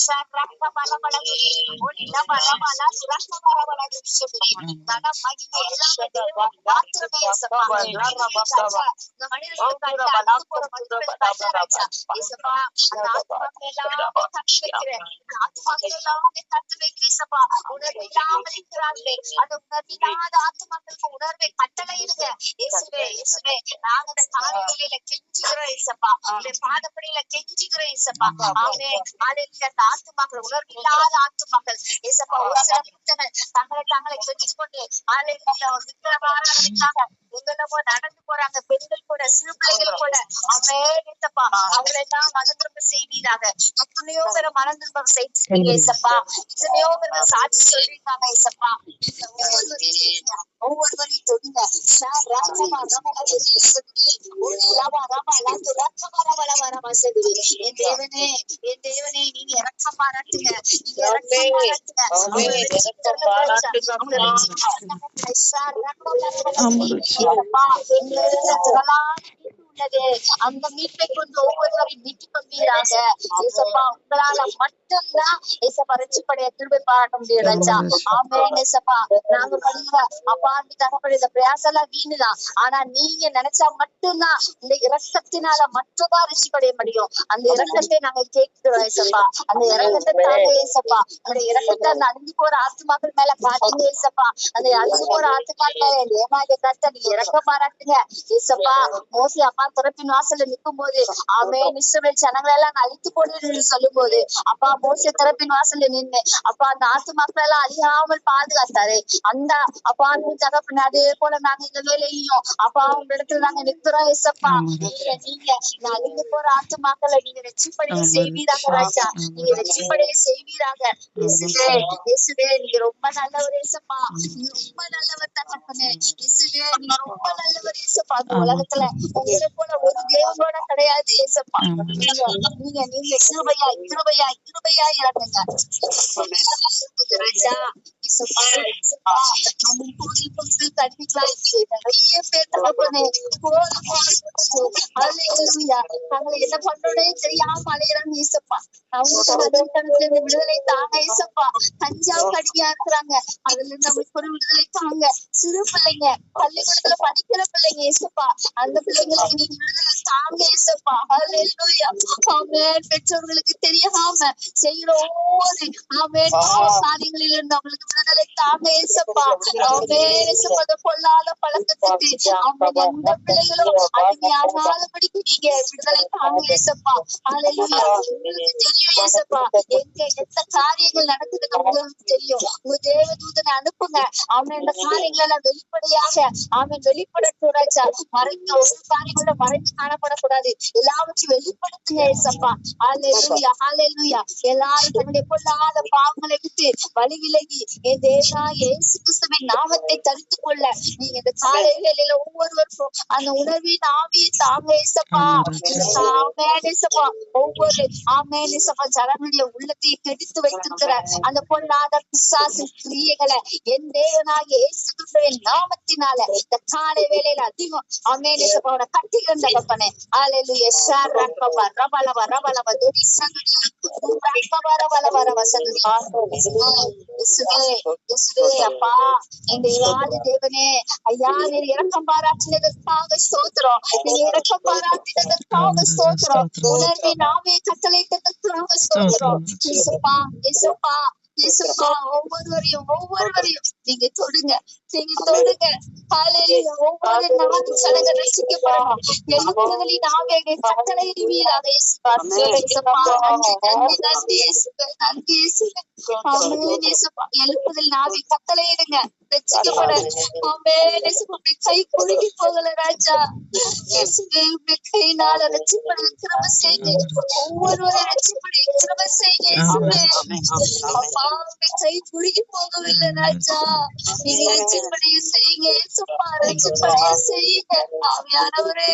உணர்வை கட்டளையிடுங்க இயேசுவே இயேசுவே. நாங்க அந்த காலையில கெஞ்சுகிறோம் இயேசப்பா. உடைய பாதப்படியில கெஞ்சுகிறோம் இயேசப்பா. ஆமென் ஹalleluya. அந்த ஆத்துமாக்கள் உணர்வு இல்லாத ஆத்துமாக்கள் இயேசப்பா ஒரு சில புத்தங்கள் தங்களை தாங்களை கெஞ்சு கொண்டு ஹalleluya ஒரு விக்கிரக ஆராதனைக்காக எங்களோ நடந்து போறாங்க. பெண்கள் கூட சிறு பிள்ளைகள் கூட ஆமென் இயேசப்பா அவங்களெல்லாம் மனந்திரும்ப செய்வீராக. எத்தனையோ பேரை மனந்திரும்ப செய்வீங்க இயேசப்பா. எத்தனையோ பேர் சாட்சி சொல்லிருக்காங்க இயேசப்பா. ஒவ்வொருவரையும் தொடுங்க. என் தேவனே என் தேவனே நீங்க இறக்கம் பாராட்டுங்க. அந்த மீட்பை கொண்டு ஒவ்வொருவரையும் மீட்டு கொள்வீராக ஏசப்பா. உங்களால மட்டும்தான் ஏசப்பா ரட்சிப்படைய கிருபை பாராட்ட முடியும் ராஜா. ஆமென் ஏசப்பா. நாங்க பண்ணுற அப்பா தகப்படைய இந்த பிரயாசெல்லாம் வீணுதான். ஆனா நீங்க நினைச்சா மட்டும்தான் இந்த இரக்கத்தினால மட்டும்தான் ரட்சிப்படைய முடியும். அந்த இரக்கத்தை நாங்க கேட்கிறோம் ஏசப்பா. அந்த இரக்கத்தை தாங்க ஏசப்பா. அந்த இரக்கத்தை அந்த அழிஞ்சு போற ஆத்துமாக்கள் மேல காட்டுங்க ஏசப்பா. அந்த அழிஞ்சு போற ஆத்துமாக்கள் மேல ஏமாந்த கருத்தை நீங்க இறக்க பாராட்டுங்க ஏசப்பா. மோசி அப்பா திறப்பின் வாசல்ல நிற்கும் போது ஆமென் இஸ்ரவேல் ஜனங்களை எல்லாம் அழித்து போடுன்னு சொல்லும் போது அப்பா மோசே திறப்பின் வாசல்ல நின்று அப்பா அந்த ஆத்துமாக்கள் எல்லாம் அழியாமல் பாதுகாத்தாரு. அந்த அப்பா தகப்பன் அதே போல நாங்க இந்த வேலையிலையும் அப்பா உங்க இடத்துல நாங்க நிற்கிறோம் ஏசப்பா. நீங்க அழிந்து போற ஆத்துமாக்களை நீங்க வெற்றிப்படைய செய்வீராக ராஜா. நீங்க வெற்றிப்படைய செய்வீராக இயேசுவே இயேசுவே. நீங்க ரொம்ப நல்லவர் ஏசப்பா. நீங்க ரொம்ப நல்லவர் தகப்பனே இயேசுவே. நீங்க ரொம்ப நல்லவர் ஏசப்பா. உலகத்துல உங்களை போல ஒரு தேவனோட கிடையாது ஏசப்பா. நீங்க நீங்க கிருபையா கிருபையா கிருபையா இறங்குங்க ராஜா. ஏசப்பா ஏசப்பா நம்ம கோயில் பொருள் கல்விக்கலாம் நிறைய பேர் தகப்பனே நாங்களை என்ன பண்றோடே தெரியாம அலையிறாங்க ஏசப்பா. அவங்களுக்கு விடுதலை தாங்க ஏசப்பா. கஞ்சாவுக்கு அடிமையா இருக்கிறாங்க, அதுல இருந்து நம்மளுக்கு ஒரு விடுதலை தாங்க. சிறு பிள்ளைங்க பள்ளிக்கூடத்துல படிக்கிற பிள்ளைங்க ஏசப்பா, அந்த பிள்ளைங்களுக்கு நீங்க விடுதலை தாங்க ஏசப்பா. ஹல்லேலூயா. ஆமென். பெற்றோர்களுக்கு தெரியாம செய்யற ஒவ்வொரு காரியங்களில் இருந்து அவங்களுக்கு விடுதலை தாங்க ஏசப்பா. ஆமென் ஏசப்பா. அந்த பொல்லாத பழக்கத்துக்கு அவங்க எந்த பிள்ளைகளும் அடிமையாகாதபடிக்கு நீங்க விடுதலை தாங்க ஏசப்பா. ஹல்லேலூயா. உங்களுக்கு தெரியும் ஏசப்பா எங்க எந்த காரியங்கள் நடக்குதுன்னு உங்களுக்கு தெரியும். உங்க தேவதூதனை அனுப்புங்க. அவன் இந்த காரியங்களை எல்லாம் வெளிப்படையாக அவன் வெளிப்படட்டும் ராஜா. மறைக்க ஒரு காரியங்கள மறைத்து காணப்படக்கூடாது, எல்லாவற்றையும் வெளிப்படுத்துங்க ஏசப்பா. ஹல்லேலூயா ஹல்லேலூயா. எல்லாரும் தன்னுடைய பொல்லாத பாவங்களை விட்டு வழி விலகி என் தேவனா இயேசு கிறிஸ்துவின் நாமத்தை தரித்து கொள்ள நீங்க இந்த காலை வேளையில ஒவ்வொருவருக்கும் அந்த உணர்வின் ஆவியை தாங்க ஏசப்பா. ஆமென் ஏசப்பா. ஒவ்வொரு ஆமென் ஏசப்பா ஜனங்களுடைய உள்ளத்தை கெடுத்து வைத்திருக்கிற அந்த பொல்லாத பிசாசு கிரியைகளை என் தேவனாகிய இயேசு கிறிஸ்துவின் நாமத்தினால இந்த காலை வேளையில அதிகம் ஆமென் ஏசப்பாவோட கட்டிகள் தகப்பனே. ஹல்லேலூயா. ஷரபா ரபலப ரபலப துரிசங்கடி ரபபா ரபலப ரபசங்கடி. இயேசுவே இயேசுவே அப்பா என் தேவாதி தேவனே ஐயா, நீர் இரக்கம் பாராட்டினதற்காக ஸ்தோத்திரம். நீங்க இரக்கம் பாராட்டினதற்காக ஸ்தோத்திரம். உணர்வின் ஆவியை கட்டளையிட்டதற்காக ஸ்தோத்திரம். இயேசுப்பா இயேசுப்பா இயேசுப்பா. ஒவ்வொருவரையும் நீங்க தொடுங்க, நீங்க தொடுங்க. ஹல்லேலூயா. ஒவ்வொரு நாளும் சடங்க ரசிக்கப்படணும். எழுப்புதலின் ஆவியை கட்டளையிடுவீராக இயேசுப்பா. இயேசுப்பா நன்றி நன்றி நன்றி இயேசுவே நன்றி இயேசுவே. ஆமென் இயேசுப்பா. எழுப்புதலின் ஆவி கட்டளையிடுங்க, ரட்சிக்கப்பட. ஆமென் இயேசுப்பா. கை குலுங்கி போகல ராஜா. இயேசுவே கையினால ரட்சிப்பட கிருபை செய்யுங்க. ஒவ்வொருவரை ரட்சிப்பட கிருபை செய்யுங்க இயேசுவே. அப்பா கை குலுங்கி போகவில்லை ராஜா. நீங்க ரட்சிப்படைய செய்யுங்க இயேசுப்பா. ரட்சிப்படைய செய்யுங்க ஆவியானவரே.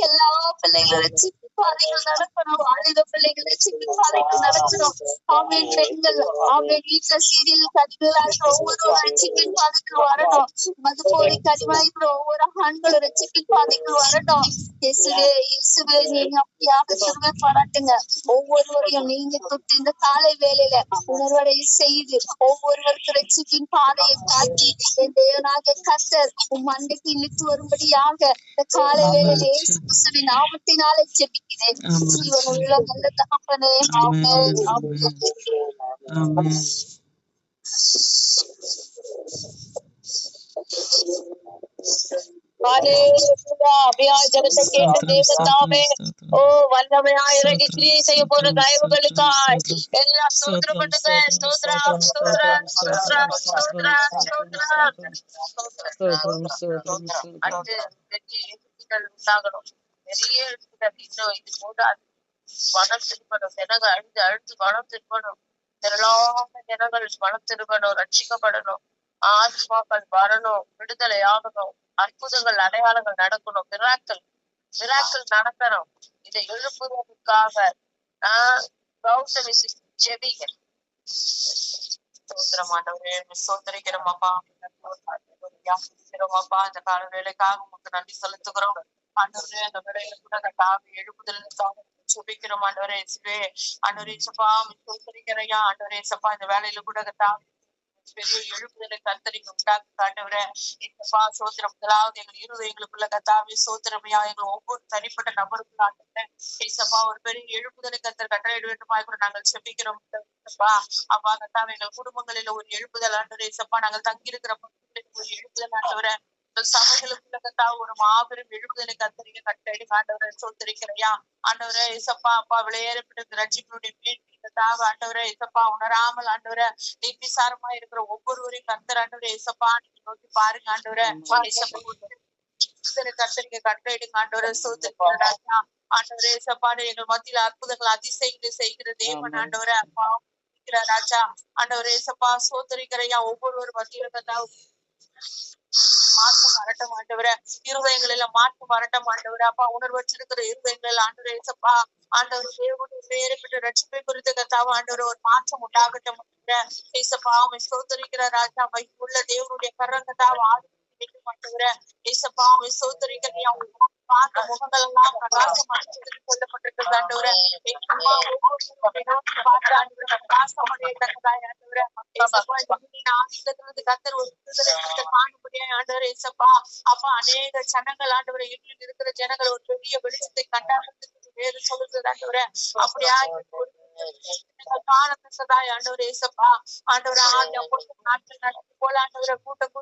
எல்லா பிள்ளைகளும் ரட்சிப்பு பாதைகள் நடக்கணும். வாலிப பிள்ளைகள் ரட்சிப்பு பாதைகள் நடக்கணும். ஆமென். பெண்கள் ஆமென் வீட்டுல சீரியல் கடிகளா இருக்கிற ஒவ்வொரு ரட்சிப்பின் பாதைகள் வரணும். மது போதை கடிவாய்க்கிற ஒவ்வொரு ஆண்களும் ரட்சிப்பின் பாதைகள் வரணும். இயேசுவே இயேசுவே நீங்க அப்படியாக கிருபை பாராட்டுங்க. ஒவ்வொருவரையும் நீங்க தொட்டு இந்த காலை வேளையில உணர்வடைய செய்து ஒவ்வொருவருக்கு ரட்சிப்பின் பாதையை காட்டி என் தேவனாகிய கர்த்தர் உம் அண்டைக்கு இழுத்து வரும்படியாக இந்த காலை வேளையில இயேசு கிறிஸ்துவின் நாமத்தினாலே ஜெபிக்கிறேன். ஜீவனுள்ள நல்ல தகப்பனே. ஆமென் ஆமென். அபியாய் ஜனத்தை கேட்டு தேவதாமே ஓ வல்லமையா இறங்கி கிரியை செய்ய போற தயவுகளுக்காய் எல்லாம் ஸ்தோத்திரம் பண்ணுங்க. ஸ்தோத்திரம் ஸ்தோத்திரம் ஸ்தோத்திரம் ஸ்தோத்திரம் ஸ்தோத்திரம். அடுத்து வெற்றி எழுத்துக்கள் உண்டாகணும். பெரிய எழுத்துக்கள் இன்னும் இது போதாது. மனம் திரும்பணும். ஜனங்கள் அழுது அழுது மனம் திரும்பணும். திரளான ஜனங்கள் மனம் திரும்பணும், ரட்சிக்கப்படணும், ஆத்மாக்கள் வரணும், விடுதலை ஆகணும், அற்புதங்கள் அடையாளங்கள் நடக்கணும், மிராக்கள் நடக்கணும். இதை எழுப்புவதற்காக கௌதமி ஜெபிங்க. சோத்திரமானவரே சோத்தரிக்கிறோமாப்பா. அப்பா இந்த கால வேலைக்காக உங்களுக்கு நன்றி செலுத்துகிறோம் ஆண்டவரே. அந்த வேலையில கூட எழுப்புதல் சுபிக்கிறோம் ஆண்டவரே. ஆண்டவரே சப்பா சோத்தரிக்கிறையா ஆண்டவரே சப்பா இந்த வேலையில கூட பெரிய எழுப்புதலை கர்த்தரிக்கு உண்டாக்கு காண்டவரே. எங்கப்பா சோத்திரம் முதலாவது எங்கள் இருதயங்களுக்குள்ள கர்த்தாவே சோத்திரமையா எங்கள் ஒவ்வொரு தனிப்பட்ட நபருக்குள்ள ஏசப்பா ஒரு பெரிய எழுப்புதலை கர்த்தர் கட்டளையிட வேண்டுமா கூட நாங்கள் செபிக்கிறோம் அப்பா. கர்த்தாவே எங்கள் குடும்பங்களில ஒரு எழுப்புதல் ஆண்டவரே சப்பா. நாங்கள் தங்கியிருக்கிற பகுதிகளுக்கு ஒரு எழுப்புதல் ஆண்டவரே. சபைகளுக்குள்ள கர்த்தாவே ஒரு மாபெரும் எழுப்புதலை கர்த்தரிக்க கட்டளையிட ஆண்டவரை சோத்திரிக்கிறையா ஆண்டவரே இசப்பா. அப்பா விளையேறப்பட்ட ரட்சிப்பினுடைய மீட்பு ஆண்டவரே இசப்பா உணராமல் ஆண்டவரை நிர்விசாரமா இருக்கிற ஒவ்வொருவரையும் கர்த்தர் ஆண்டவரே இசப்பா நீங்க நோக்கி பாருங்க ஆண்டவரை. கர்த்தரிக்க கட்டளையிடுங்க ஆண்டவரை சோத்திரிக்கிறா ஆண்டவரே இசப்பா. எங்கள் மத்தியில அற்புதங்கள் அதிசயங்களை செய்கிற தேவன் ஆண்டவரை அப்பா ராஜா ஆண்டவரே இசப்பா சோத்திரிக்கிறையா ஒவ்வொருவரும் மத்தியில கர்த்தா மாற்றம் வரட்டும் ஆண்டவரே. இருதயங்கள் எல்லாம் மாற்றம் வரட்டும் ஆண்டவரே. அப்பா உணர்வு வச்சிருக்கிற இருதயங்கள் ஆண்டவரே ஏசப்பா ஆண்டவர் தேவனுடைய பெயரை பெற்ற ரட்சிப்பை குறித்த கர்த்தாவே ஆண்டவரே ஒரு மாற்றம் உண்டாகட்டும் ஏசப்பா. அவன் சோதரிக்கிற ராஜா உள்ள தேவனுடைய கரங்கத்தாவை ஆண்டவரே ஏசப்பா. அவன் சோதரிக்கிற பார்த்த முகங்கள் எல்லாம் பிரகாசம் கொல்லப்பட்டிருக்கிறது ஆண்டவரே. பிரகாசம் அடையத்தக்கதாய் ஆண்டவரே கர்த்தர் ஒரு காணும்படியா ஆண்டவரே ஏசப்பா. அப்பா அநேக ஜனங்கள் ஆண்டவரை இருளில் இருக்கிற ஜனங்கள் ஒரு பெரிய வெளிச்சத்தை கண்டாகிறதுக்கு வேறு சொல்லுகிறது ஆண்டவரே. அப்படியா காணத்தக்கதாய் ஆண்டவரே ஏசப்பா. ஆண்டவரே நாட்கள் நடந்து போல ஆண்டவரை கூட்டம்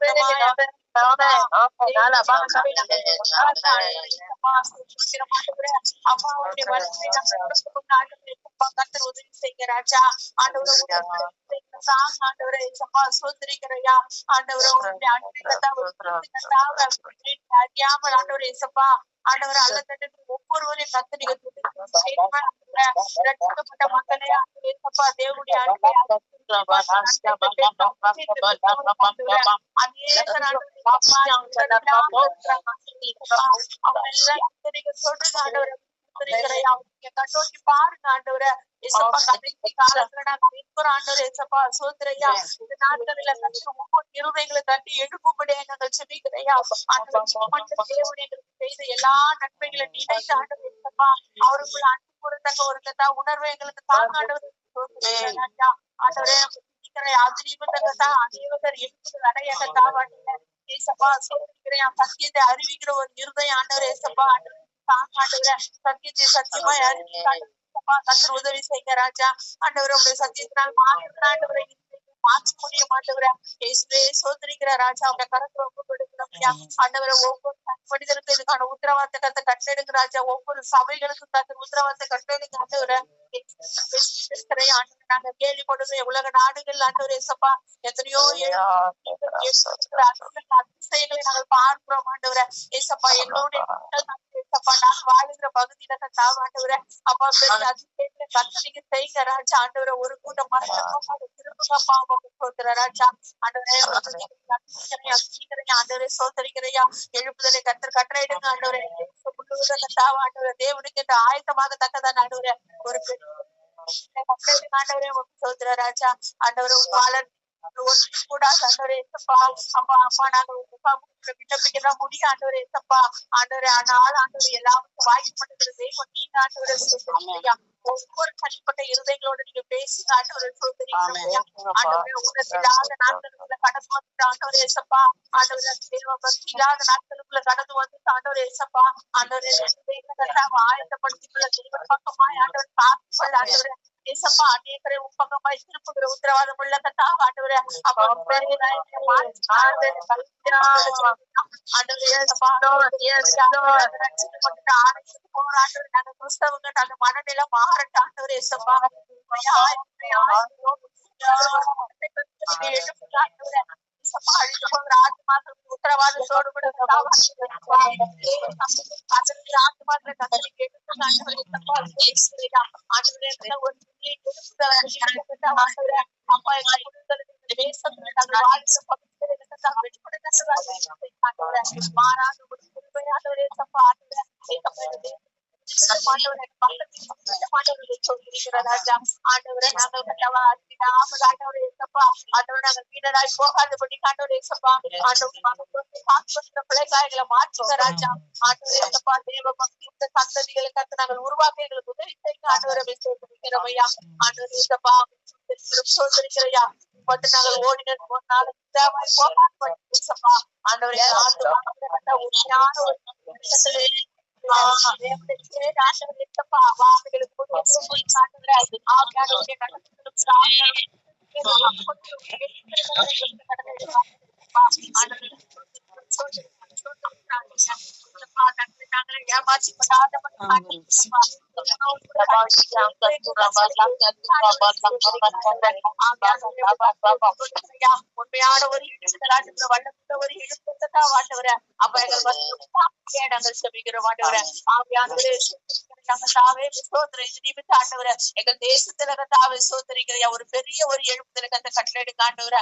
அம்மாவுடைய கர்த்தர் உதவி செய்ய ராஜா. ஆண்டவரை ஆண்டவரை சோதரிக்கிறையா ஆண்டவரை அறியாமல் ஆண்டவரை ஏசப்பா ஆண்டவர் அல்ல ஒவ்வொருவரையும் கத்தனை ரட்சிக்கப்பட்ட மக்களே ஏசப்பா தேவனுடைய கண்ணோக்கி பாருங்க ஆண்டவரை ஏசப்பா. கடைசி காலத்துல நாங்க இருக்கிற ஆண்டவர் ஏசப்பா சோதரையா இந்த நாட்களில ஒவ்வொரு இருதயங்களை தட்டி எழுப்பும்படியா நாங்கள் செபிக்கிறையா. தேவன் எங்களுக்கு செய்த எல்லா நன்மைகளை நினைத்து ஆண்டவர் ஏசப்பா அவருக்குள்ள அன்பு கூறத்தக்க ஒரு கதா உணர்வை எங்களுக்கு தாங்க ஆண்டவர் ஆண்டவரே அநேகர் எழுப்புதல் அடையகத்தா ஏசப்பா சோதரிக்கிறையா. சத்தியத்தை அறிவிக்கிற ஒரு இருதயம் ஆண்டவர் ஏசப்பா ஆண்டவரே சத்தியத்தை சத்தியமாய் கர்த்தர் உதவி செய்ய ராஜா. ஆண்டவரே உடைய சத்தியத்தினால் ஆண்டவரை மாற்ற முடிய மாட்டவரே இயேசுவே சோதரிக்கிற ராஜா. அவருடைய கரத்துல ஒப்பு கொடுக்கிறோம்யா ஆண்டவரை. ஒவ்வொரு மனிதனுக்கும் இதுக்கான உத்தரவாதத்தை கருத்தை கட்டெடுங்க ராஜா. ஒவ்வொரு சபைகளுக்கும் கருத்து உத்தரவாதத்தை கட்டெடுங்க ஆண்டவரை. நாங்க கேள்விப்படுறோம் உலக நாடுகள் ஆண்டவர் ஏசப்பா எத்தனையோ அதிசயங்களை நாங்கள் பார்க்கிறோம் ஆண்டவரை ஏசப்பா. எங்களுடைய நான் வாழ்கிற பகுதியில ஆண்டவரை அப்பா பெரிய அதிசயங்களை கர்த்தர் செய்கிற ராஜா. ஆண்டவரை ஒரு கூட்டம் திரும்புங்கப்பா ராஜா. ஆண்டவரே ஆண்டவரே சோதரிக்கிறையா எழுப்புதலை கர்த்தர் கட்டளையிடுங்க ஆண்டவரே. ஆண்டவரே தேவனுக்கு என்று ஆயத்தமாக தக்கதான் ஆண்டவரே ஒரு ஆண்டவரே சோதர ராஜா. ஆண்டவரை கூட ஆண்டவரே ஏசப்பா அப்பா அப்பா நாங்கள் விண்ணப்பிக்க முடியும் ஆண்டவரே ஏசப்பா. ஆண்டவரே ஆனால் ஆண்டவரை எல்லாருக்கும் வாய்க்கப்பட்டது தெய்வம் நீங்க ஆண்டவரை சோதரியா. ஒவ்வொரு தனிப்பட்ட இருதயங்களோட நீங்க பேசுங்க ஆண்டவரை சோதரியா. ஆண்டவரே உணர்வில்லாத நாட்களுக்குள்ள கடந்து வந்து ஆண்டவரே ஏசப்பா. ஆண்டவரே தேவ பக்தி இல்லாத நாட்களுக்குள்ள கடந்து வந்து ஆண்டவரே ஏசப்பா. ஆண்டவரே ஆயத்தப்படுத்திக்குள்ள தெய்வ பக்கமாய் ஆண்டவர் காத்துக்கொள்ள ஆண்டவரே ஏசப்பா. அநேகரை உப்பகமாய் திருப்புகிற உத்தரவாதம் உள்ள கத்தா ஆண்டவரே அப்பா கிறிஸ்தவங்க அந்த மனநிலை மாறட்ட ஆண்டவரே ஏசப்பா. உத்தரவாதத்தோடு கூட ஆண்டவரை நாங்கள் வீடராய் போகாதபடி ஆண்டவரே ஏசப்பா பிள்ளைகளை மாற்றுங்க ராஜா. ஆண்டவரே ஏசப்பா தேவ பக்தி இந்த சந்ததிகளுக்கு நாங்கள் உருவாக்க எங்களுக்கு உதவி செய்ய ஆண்டவரை சோதரிக்கிறவையா. ஆண்டவரே ஏசப்பா சோதரிக்கிறையா நாங்கள் ஓடின ஆண்டவரே உண்மையான ஒரு வல்லவர் எழுப்பா வாட்டவர அப்ப எங்கள் செபிக்கிறோம் ஆண்டவரே. ஆவியானவரே தாவே நிமித்த ஆண்டவர எங்கள் தேசத்துல தாவே சோதரிக்கிறையா ஒரு பெரிய ஒரு எழுப்புதலுக்கு அந்த கட்டளை காண்டவர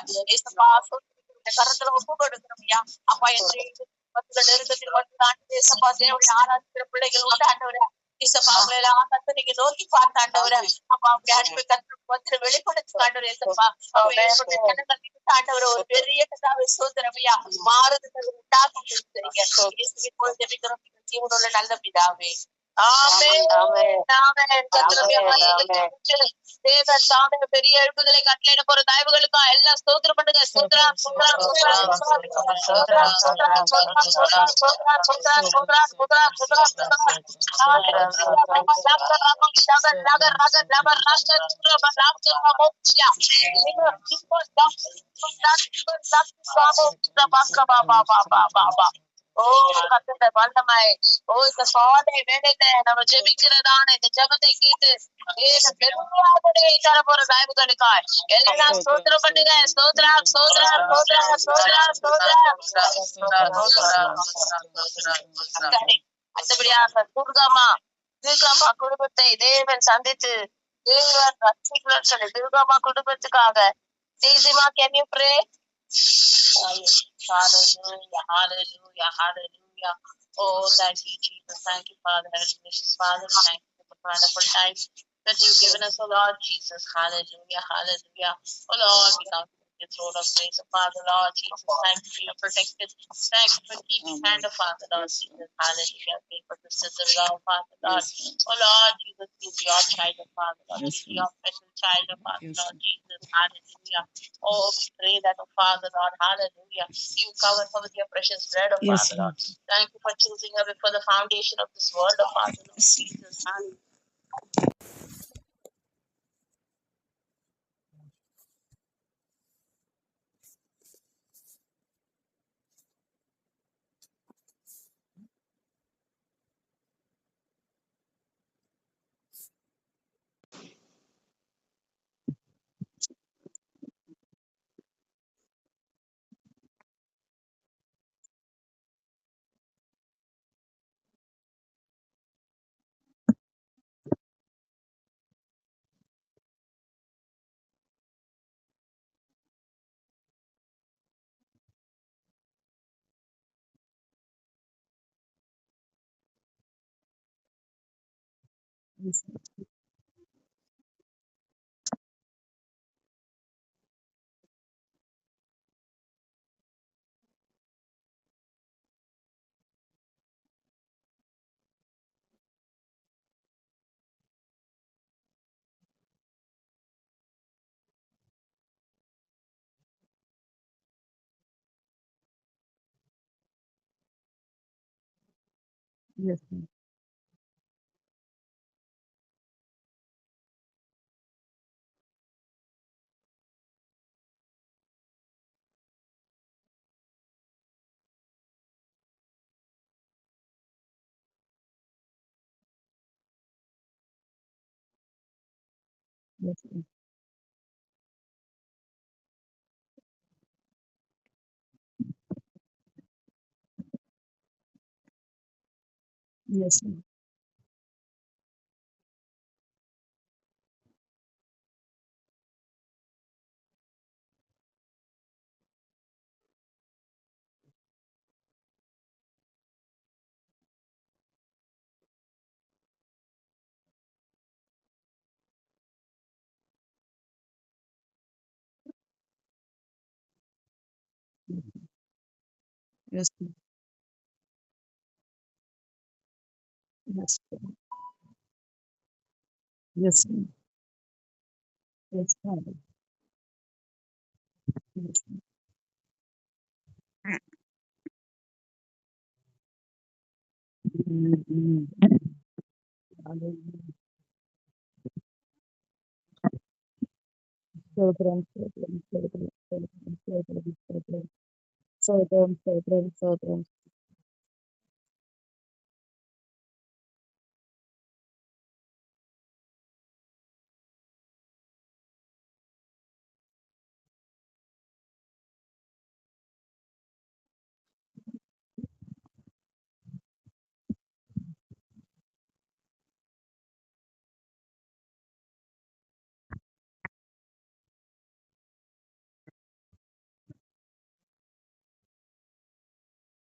இந்த கருத்துல ஒப்பு கொடுக்கிறோம்யா. அப்பா எந்த நெருக்கத்தில் வந்து ஆண்டு ஏசப்பா தேவனுடைய ஆராதிக்கிற பிள்ளைகள் உண்டு ஆண்டவரே. இசப்பா அவங்களை எல்லாம் கத்து நீங்க நோக்கி பார்த்த ஆண்டவரே. அப்பா அவங்க அன்பு கத்து வந்து வெளிப்படுத்தி ஆண்டவர் ஏசப்பா ஆண்டவர் ஒரு பெரிய கதாவை சோதரமையா மாறுதல் உண்டாக்கும் ஜீவனுள்ள நல்ல பிதாவே. பெரிய எழுப்புதலை கட்டளையிட போற தயவுகளுக்கா எல்லாம் ஸ்தோத்திரம் பண்ணுங்க. கத்துட்ட வல்லமை இந்த சாலை வேலையில நம்ம ஜெபிக்கிறதான இந்த ஜெபத்தை கேட்டு தர போற தயவுகளுக்காய் எல்லாம் ஸ்தோத்திரம் பண்ணுங்க. ஸ்தோத்ரா ஸ்தோத்ரா ஸ்தோத்ரா ஸ்தோத்ரா ஸ்தோத்ரா. அடுத்தபடியாக துர்காமா குடும்பத்தை தேவன் சந்தித்து தேவன் ரட்சிக்கணும்னு சொல்லி துர்காமா குடும்பத்துக்காக தேசிமா can you pray? Hallelujah, hallelujah, hallelujah. Oh, thank you, Jesus. Thank you, Father. Gracious Father, thank you for the wonderful time that you've given us, oh Lord Jesus. Hallelujah, hallelujah. Oh Lord, we come to your throne of grace, oh Father, Lord Jesus. Thank you for your protection. Thank you for keeping hand of Father, Lord Jesus. Hallelujah. Pray for the sister, Lord, Father, Lord. Oh Lord Jesus, give your child, oh Father, Lord. Give your special child, oh Father, Lord Jesus. Hallelujah. Oh, we pray that, oh Father, Lord, hallelujah. You cover her with your precious blood, oh Father, Lord. Thank you for choosing her before the foundation of this world, oh Father, Lord Jesus. Hallelujah. Yes, ma'am. Yes, ma'am. Yes, ma'am. Yes, ma'am. Yes, ma'am. Yes, ma'am. Yes, Father. Yes, ma'am. Amen. Hallelujah. Stotram, stotram, stotram, stotram, stotram, stotram, stotram, stotram, stotram.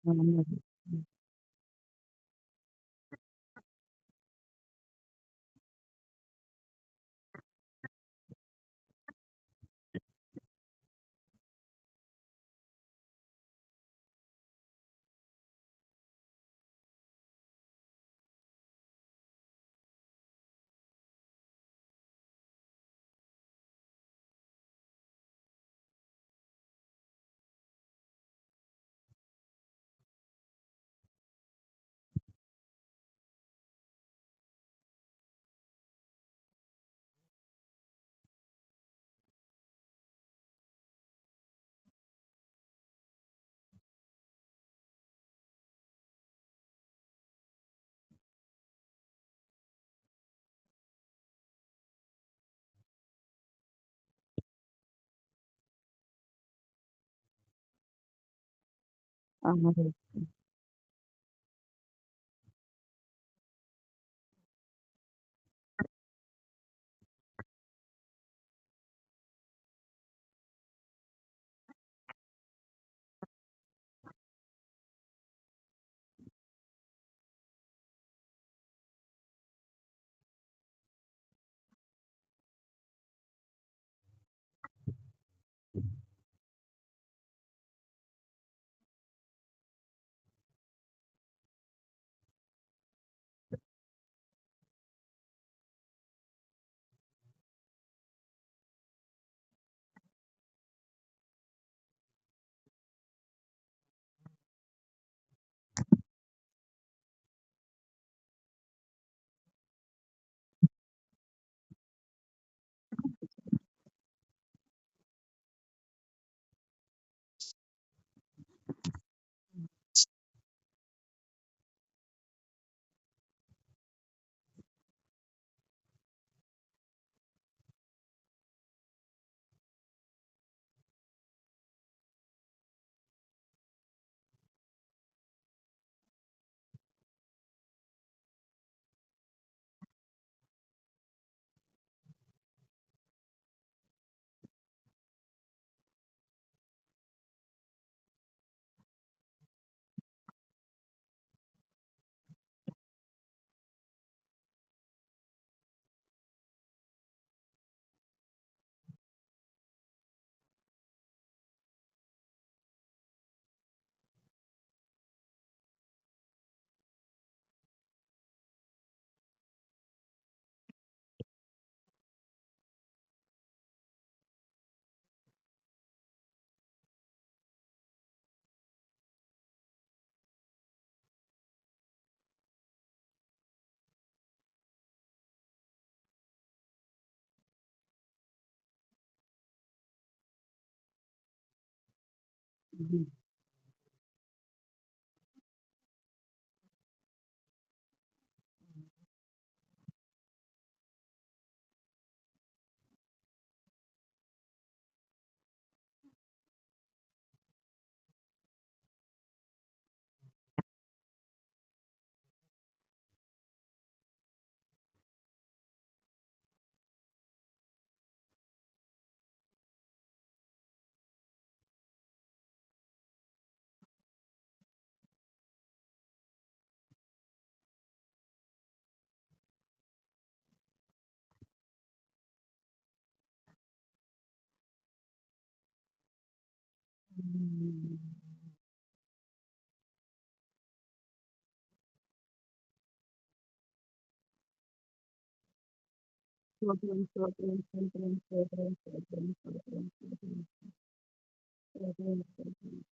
ஆமாம். ஆமாம். ம். ம். ஸ்தோத்திரம், ஸ்தோத்திரம், ஸ்தோத்திரம், ஸ்தோத்திரம், ஸ்தோத்திரம், ஸ்தோத்திரம், ஸ்தோத்திரம், ஸ்தோத்திரம், ஸ்தோத்திரம்.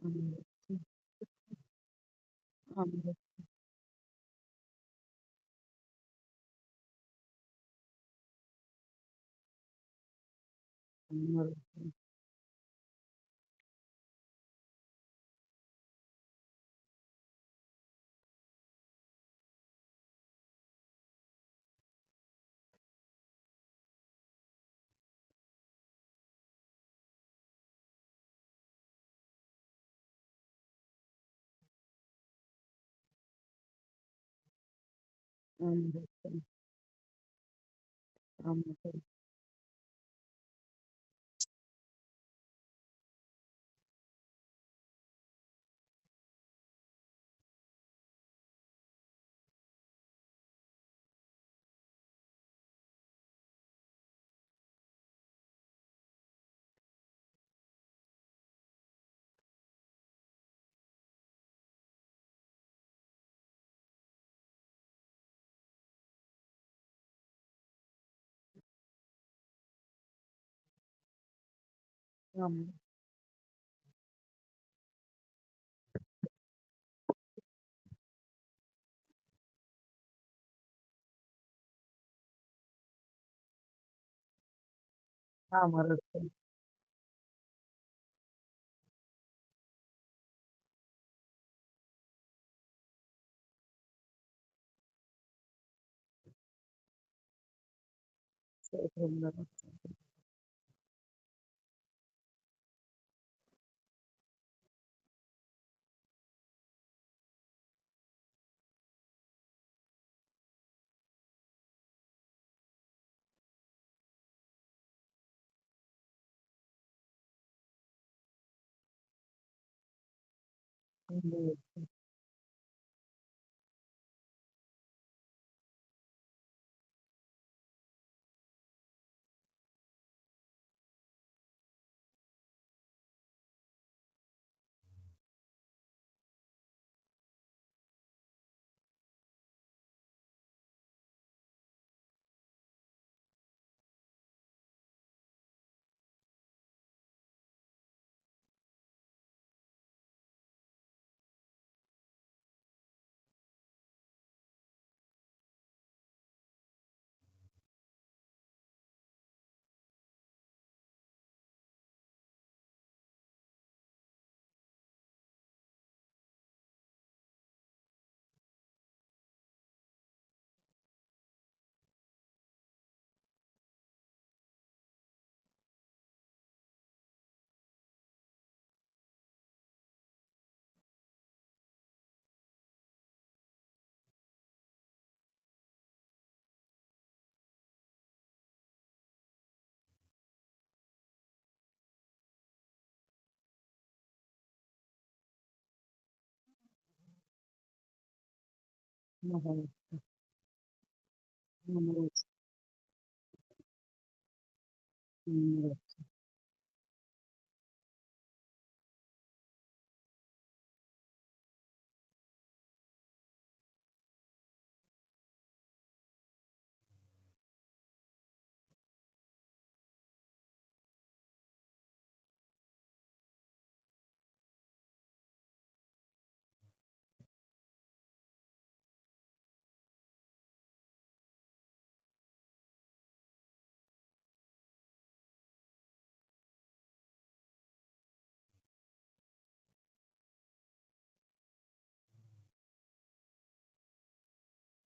ஆமாங்க. ம். ஆமாங்க. ஆமாங்க. ஆமாங்க. ஆமாங்க. ஆமா. ஆமாங்க. சோத்திரங்க. ஆமாங்க. ஆமாங்க. ஆமாங்க. ஆமாங்க.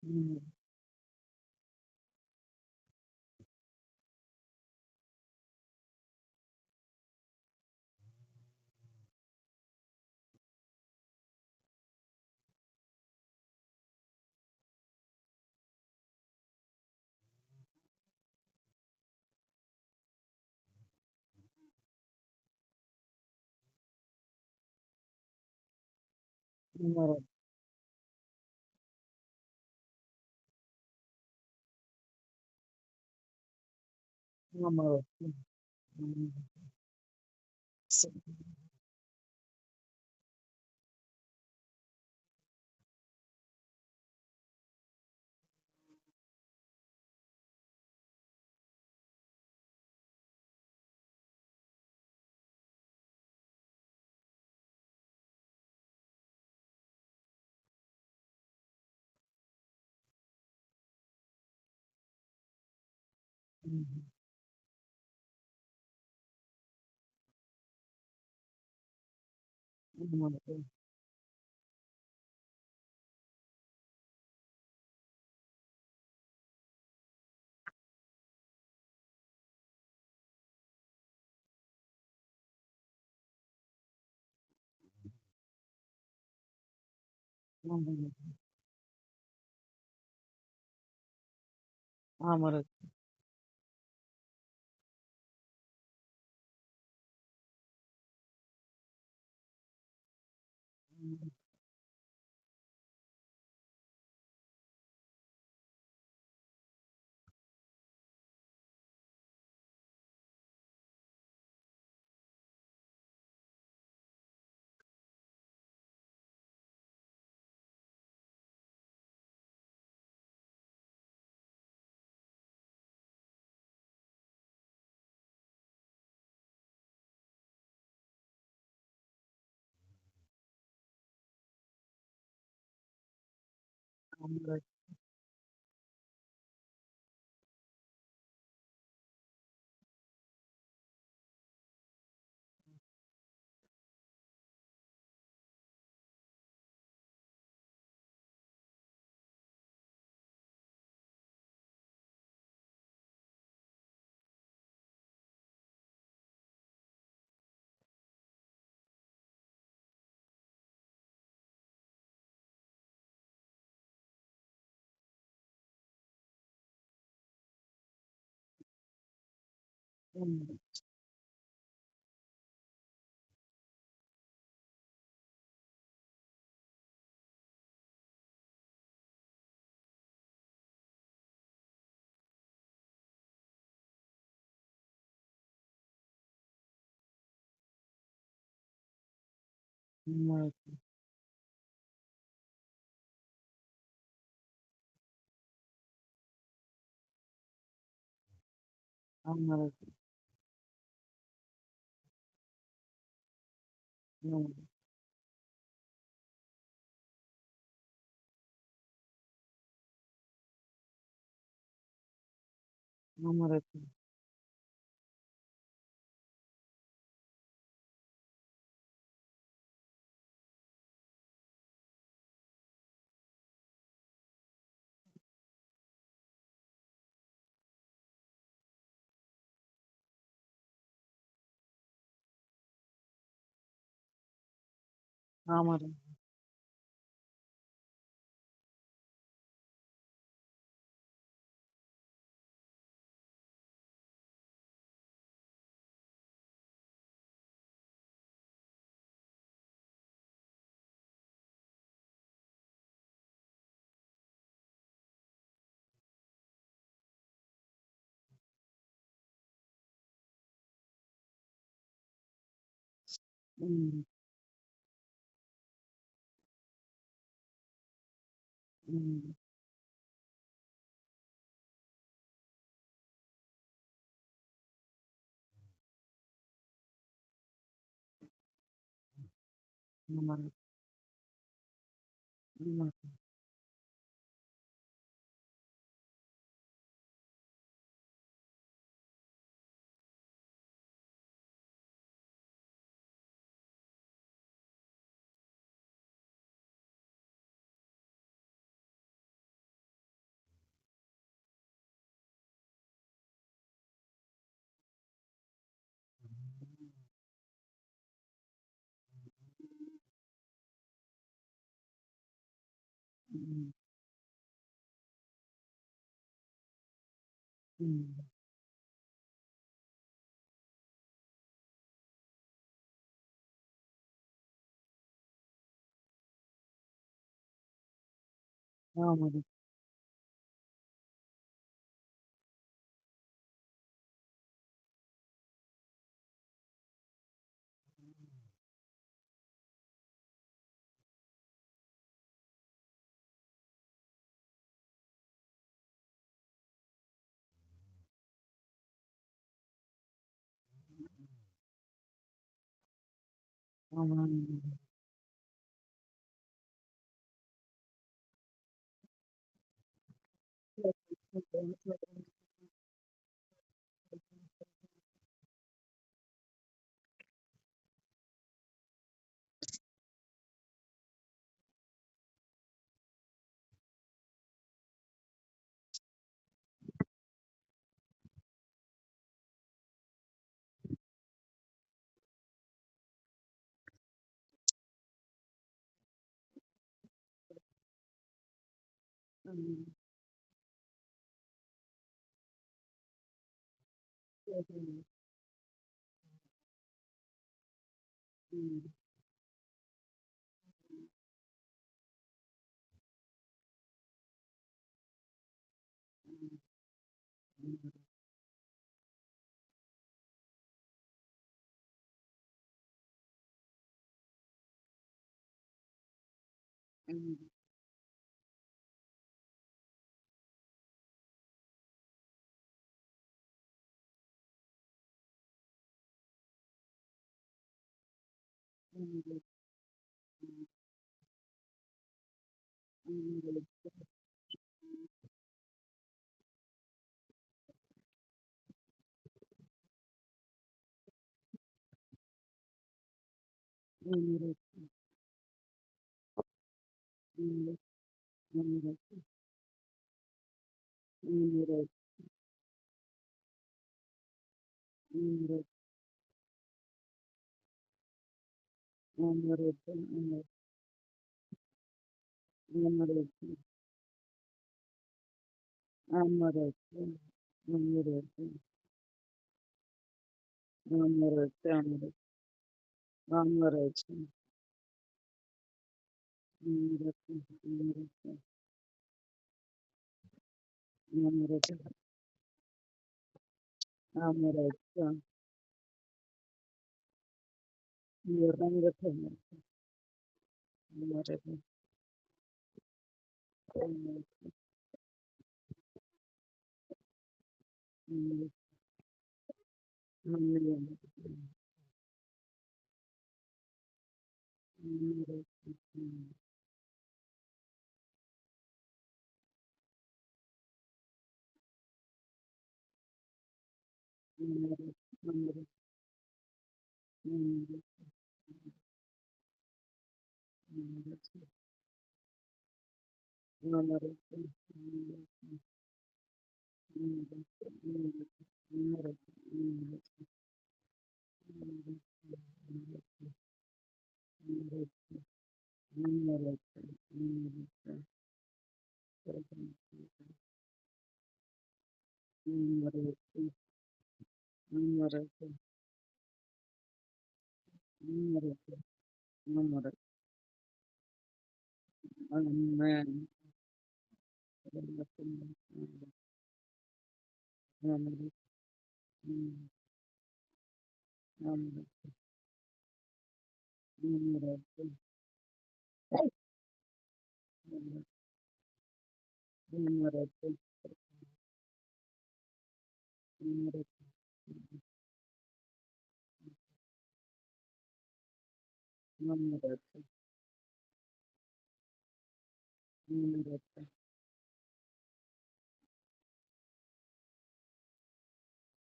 ம். ஆமாங்க. ஆமாங்க. ம். ம். சரி. ம். ஆமாங்க. ஆமாங்க. ஆமாங்க. ம். ஆமாங்க. ம். ஆமாங்க. ஆமாங்க. ம். ஆமாங்க. ஆமாங்க. ம். ம். ஆமாங்க. ஆமா. ம். ம். ஆமாங்க. ஆமாங்க. Mm. Stotram. Mm. Mm. Mm. Mm. Mm. Mm. Mm. Mm. Mm. Mm. Mm. Amaretto, amaretto, amaretto, amaretto, amaretto, amaretto,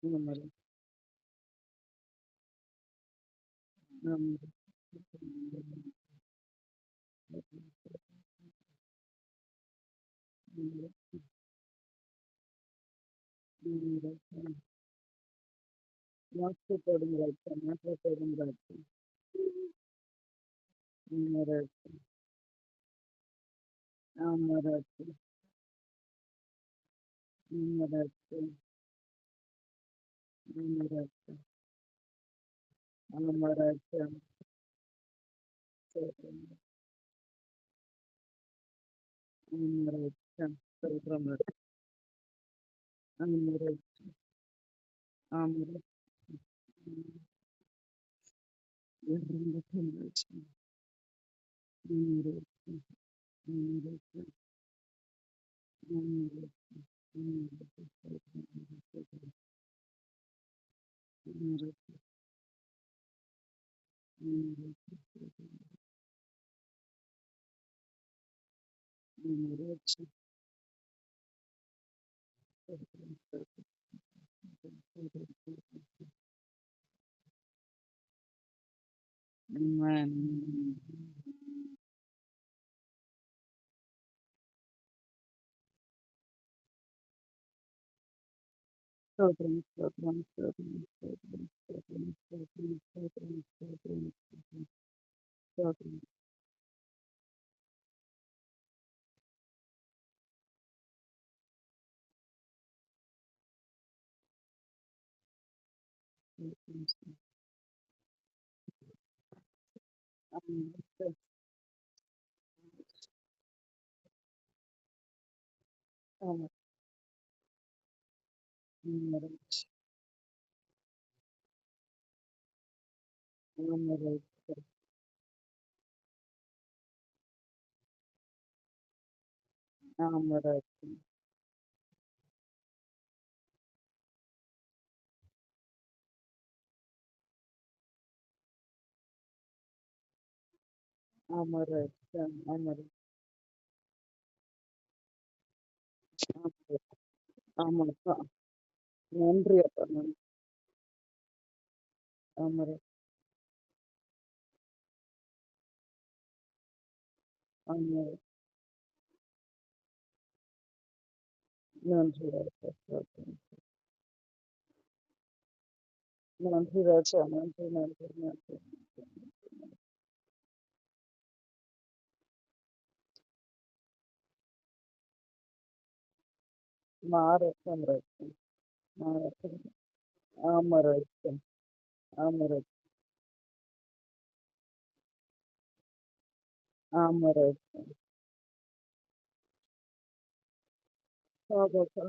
amaretto, amaretto, amaretto, amaretto, amaretto, Amen. Amen. Stotram, stotram, stotram, stotram, stotram, stotram, stotram, stotram, stotram. ஆமாப்பா. நன்றி அப்பா. நன்றி. ஆமாம். ஆமாம். நன்றி ராஜா. ஸ்தோத்திரம். நன்றி ராஜா. நன்றி, நன்றி, நன்றி. மாறட்டும் ராஜா. மாறட்டும். ஆமா ராஜா. ஆமா ராஜா. ஆமா ராஜா. ஆமாப்பா.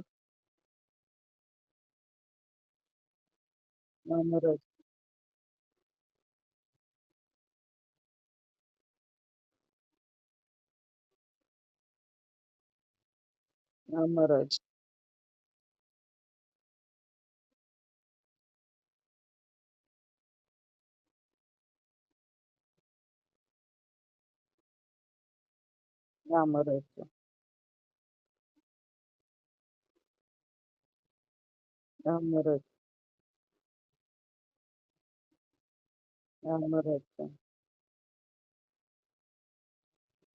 ஆமா ராஜா. ஆமா ராஜா. ஆமா ராஜா. ஆமா ராஜா. ஆமா ராஜா.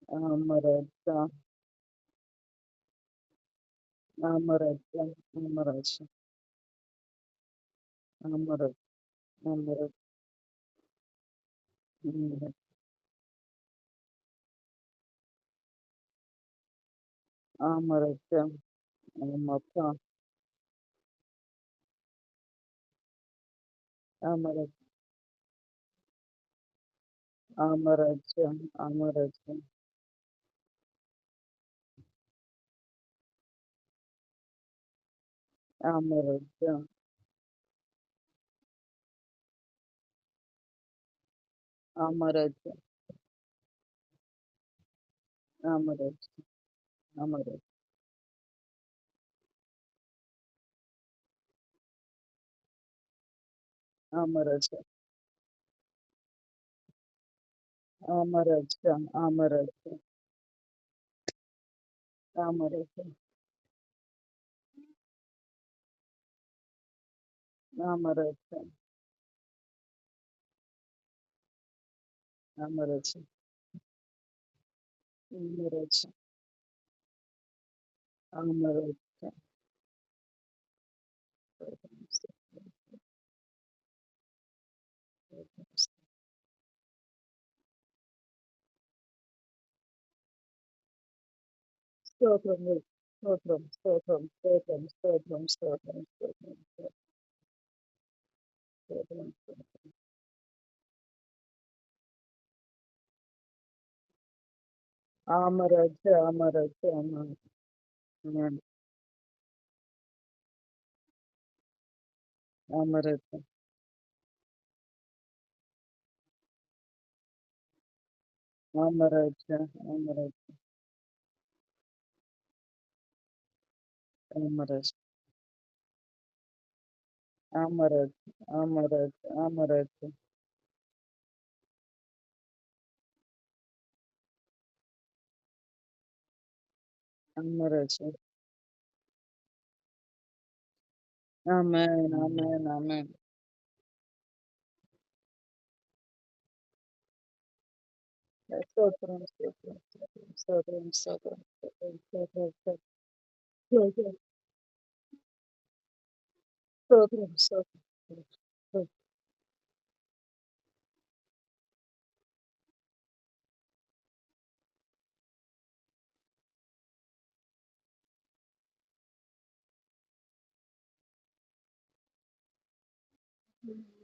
ஆமா ராஜா. ஆமா ராஜா. ஆமா ராஜா. ஆமா ராஜா. ஆமா ராஜா. ம். ஆமா ராஜா. ஆமாப்பா. ஆமா ராஜா. ஆமா ராஜா. ஆமா ராஜா. ஆமா ராஜா. ஆமா ராஜா. ஆமா ராஜா. ஆமா ராஜா. ஆமா ராஜா. ஆமா ராஜா. ஆமா ராஜா. ஆமா ராஜா. ஆமா ராஜா. ஆமா ராஜா. ஆமா ராஜா. ஆமா ராஜா. ஸ்தோத்திரம், ஸ்தோத்திரம், ஸ்தோத்திரம், ஸ்தோத்திரம், ஸ்தோத்திரம், ஸ்தோத்திரம், ஸ்தோத்திரம், ஸ்தோத்திரம். ஆமா ராஜா. ஆமா ராஜா. ஆமா. ஆமா. ஆமா ராஜா. ஆமா ராஜா. ஆமா ராஜா. ஆமா ராஜா. ஆமா ராஜா. ஆமா ராஜா. ஆமா ராஜா. ஆமா ராஜா. ஆமென். ஆமென். ஆமென். ஸ்தோத்திரம், ஸ்தோத்திரம், ஸ்தோத்திரம், ஸ்தோத்திரம், ஸ்தோத்திரம், ஸ்தோத்திரம், ஸ்தோத்திரம், ஸ்தோத்திரம், ஸ்தோத்திரம். Hallelujah.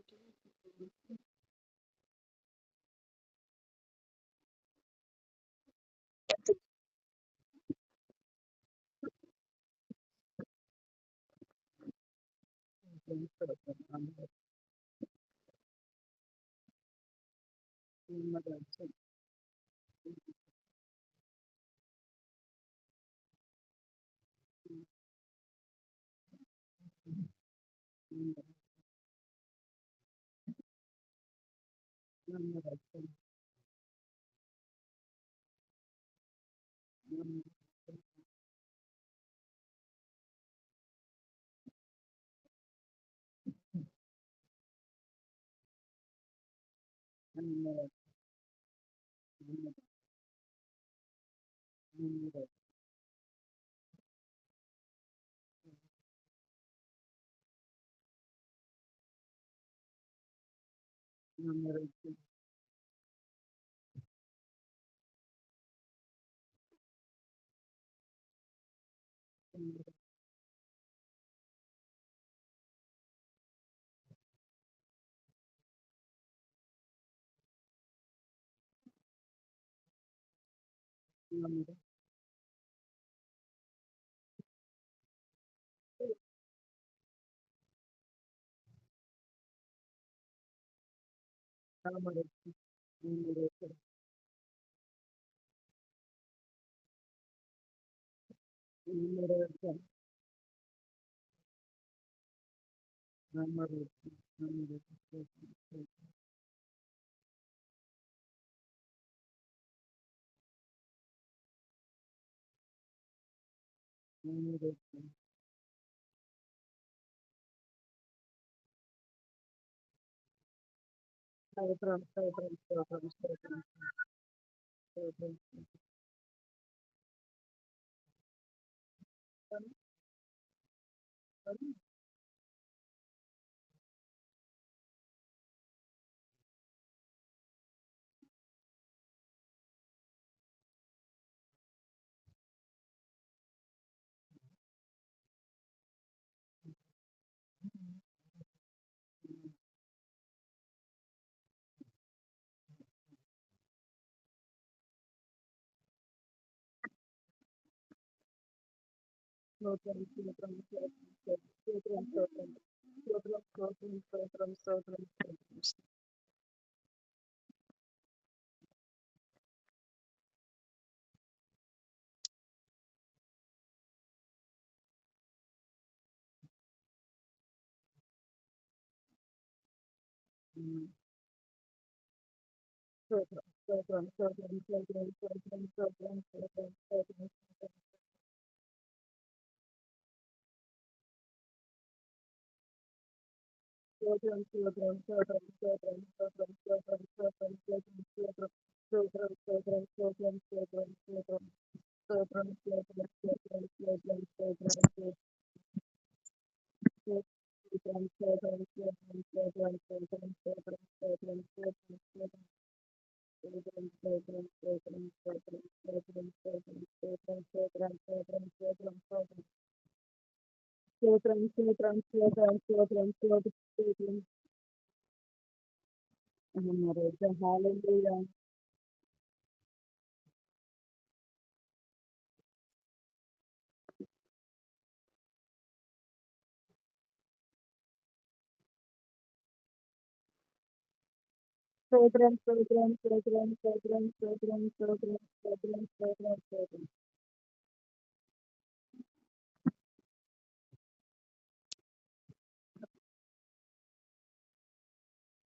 Stotram, stotram, stotram, stotram, stotram, stotram, stotram, stotram, stotram.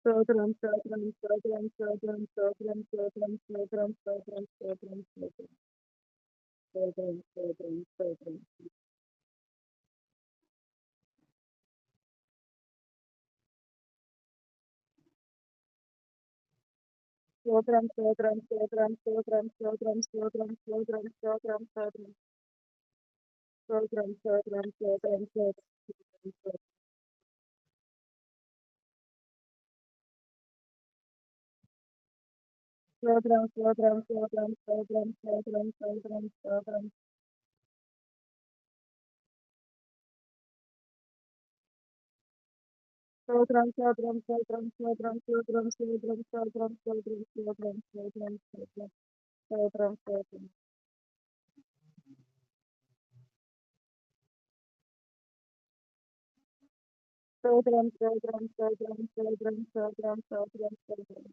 Stotram, stotram, stotram, stotram, stotram, stotram, stotram, stotram, stotram, stotram. Stotram, stotram, stotram. Stotram, stotram, stotram, stotram, stotram, stotram, stotram, stotram, stotram. Stotram, stotram, stotram, stotram. Stotram, stotram, stotram, stotram, stotram, stotram, stotram. Sotram, sotram, sotram, sotram, sotram, sotram, sotram, sotram, sotram, sotram, sotram, sotram, sotram. Sotram, sotram, sotram, sotram, sotram, sotram, sotram.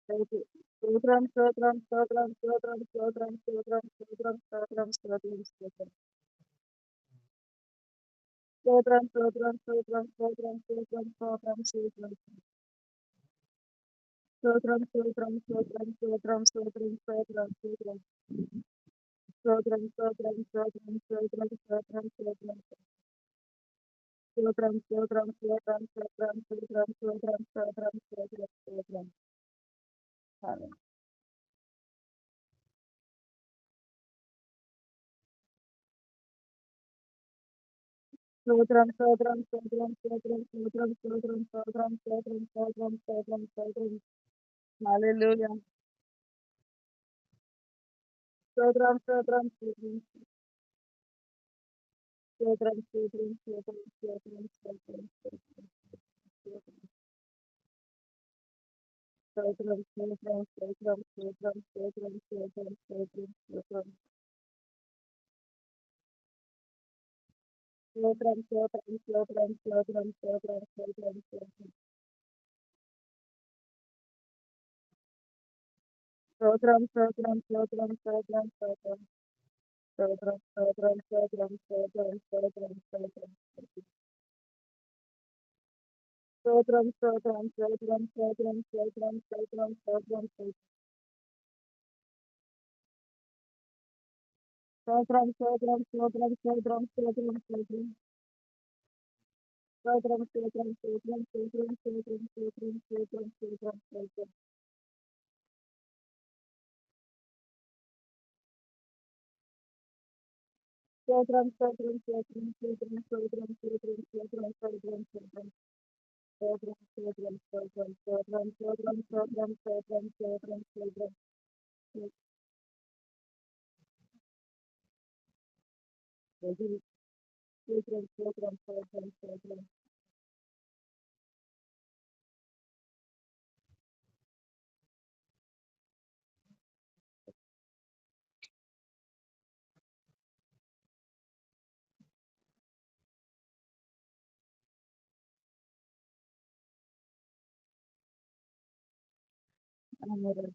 Sotram, sotram, sotram, sotram, sotram, sotram, sotram, sotram, sotram, sotram. Sotram, sotram, sotram, sotram, sotram, sotram, sotram. Sotram, sotram, sotram, sotram, sotram, sotram, sotram. Sotram, sotram, sotram, sotram, sotram, sotram. Sotram, sotram, sotram, sotram, sotram, sotram, sotram, sotram, sotram. Hallelujah. Sotram, sotram, sotram, sotram, sotram, sotram, sotram, sotram, sotram, sotram, sotram. Hallelujah. Sotram, sotram, sotram, sotram, sotram, sotram, sotram, sotram, sotram. Sotram, sotram, sotram, sotram, sotram, sotram, sotram, sotram. Sotram, sotram, sotram, sotram, sotram, sotram, sotram. Sotram, sotram, sotram, sotram, sotram. Sotram, sotram, sotram, sotram, sotram, sotram. Sotram, sotram, sotram, sotram, sotram, sotram, sotram, sotram. Sotram, sotram, sotram, sotram, sotram, sotram. Sotram, sotram, sotram, sotram, sotram, sotram, sotram, sotram, sotram. Sotram, sotram, sotram, sotram, sotram, sotram, sotram, sotram, sotram. Sotram, sotram, sotram, sotram, sotram, sotram, sotram, sotram, sotram. Sotram, sotram, sotram, sotram. Amen.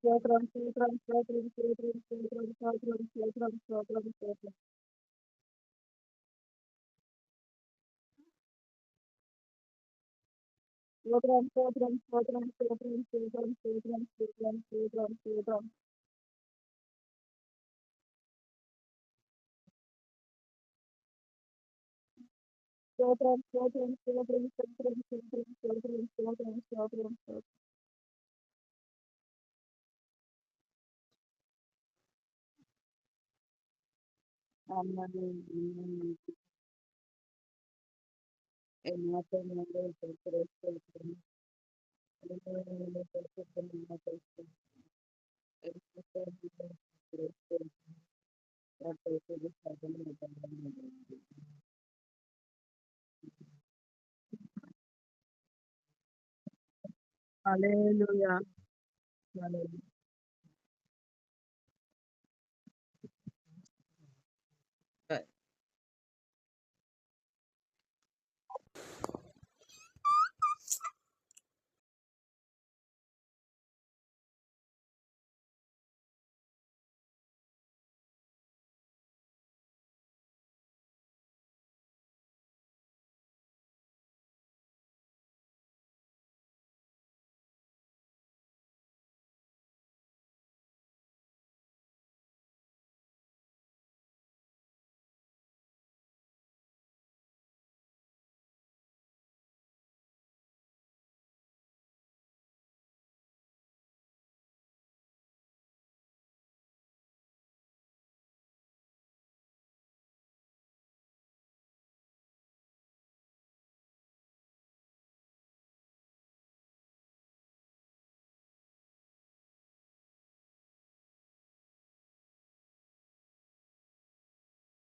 Sotram, sotram, sotram, sotram, sotram, sotram, sotram, sotram, sotram. Sotram, sotram, sotram, sotram, sotram, sotram, sotram, sotram, sotram. Sotram, sotram, sotram, sotram, sotram, sotram, sotram, sotram, sotram. Amen. Nothing more than sotram. Amen. Sotram, sotram. Hallelujah. Hallelujah.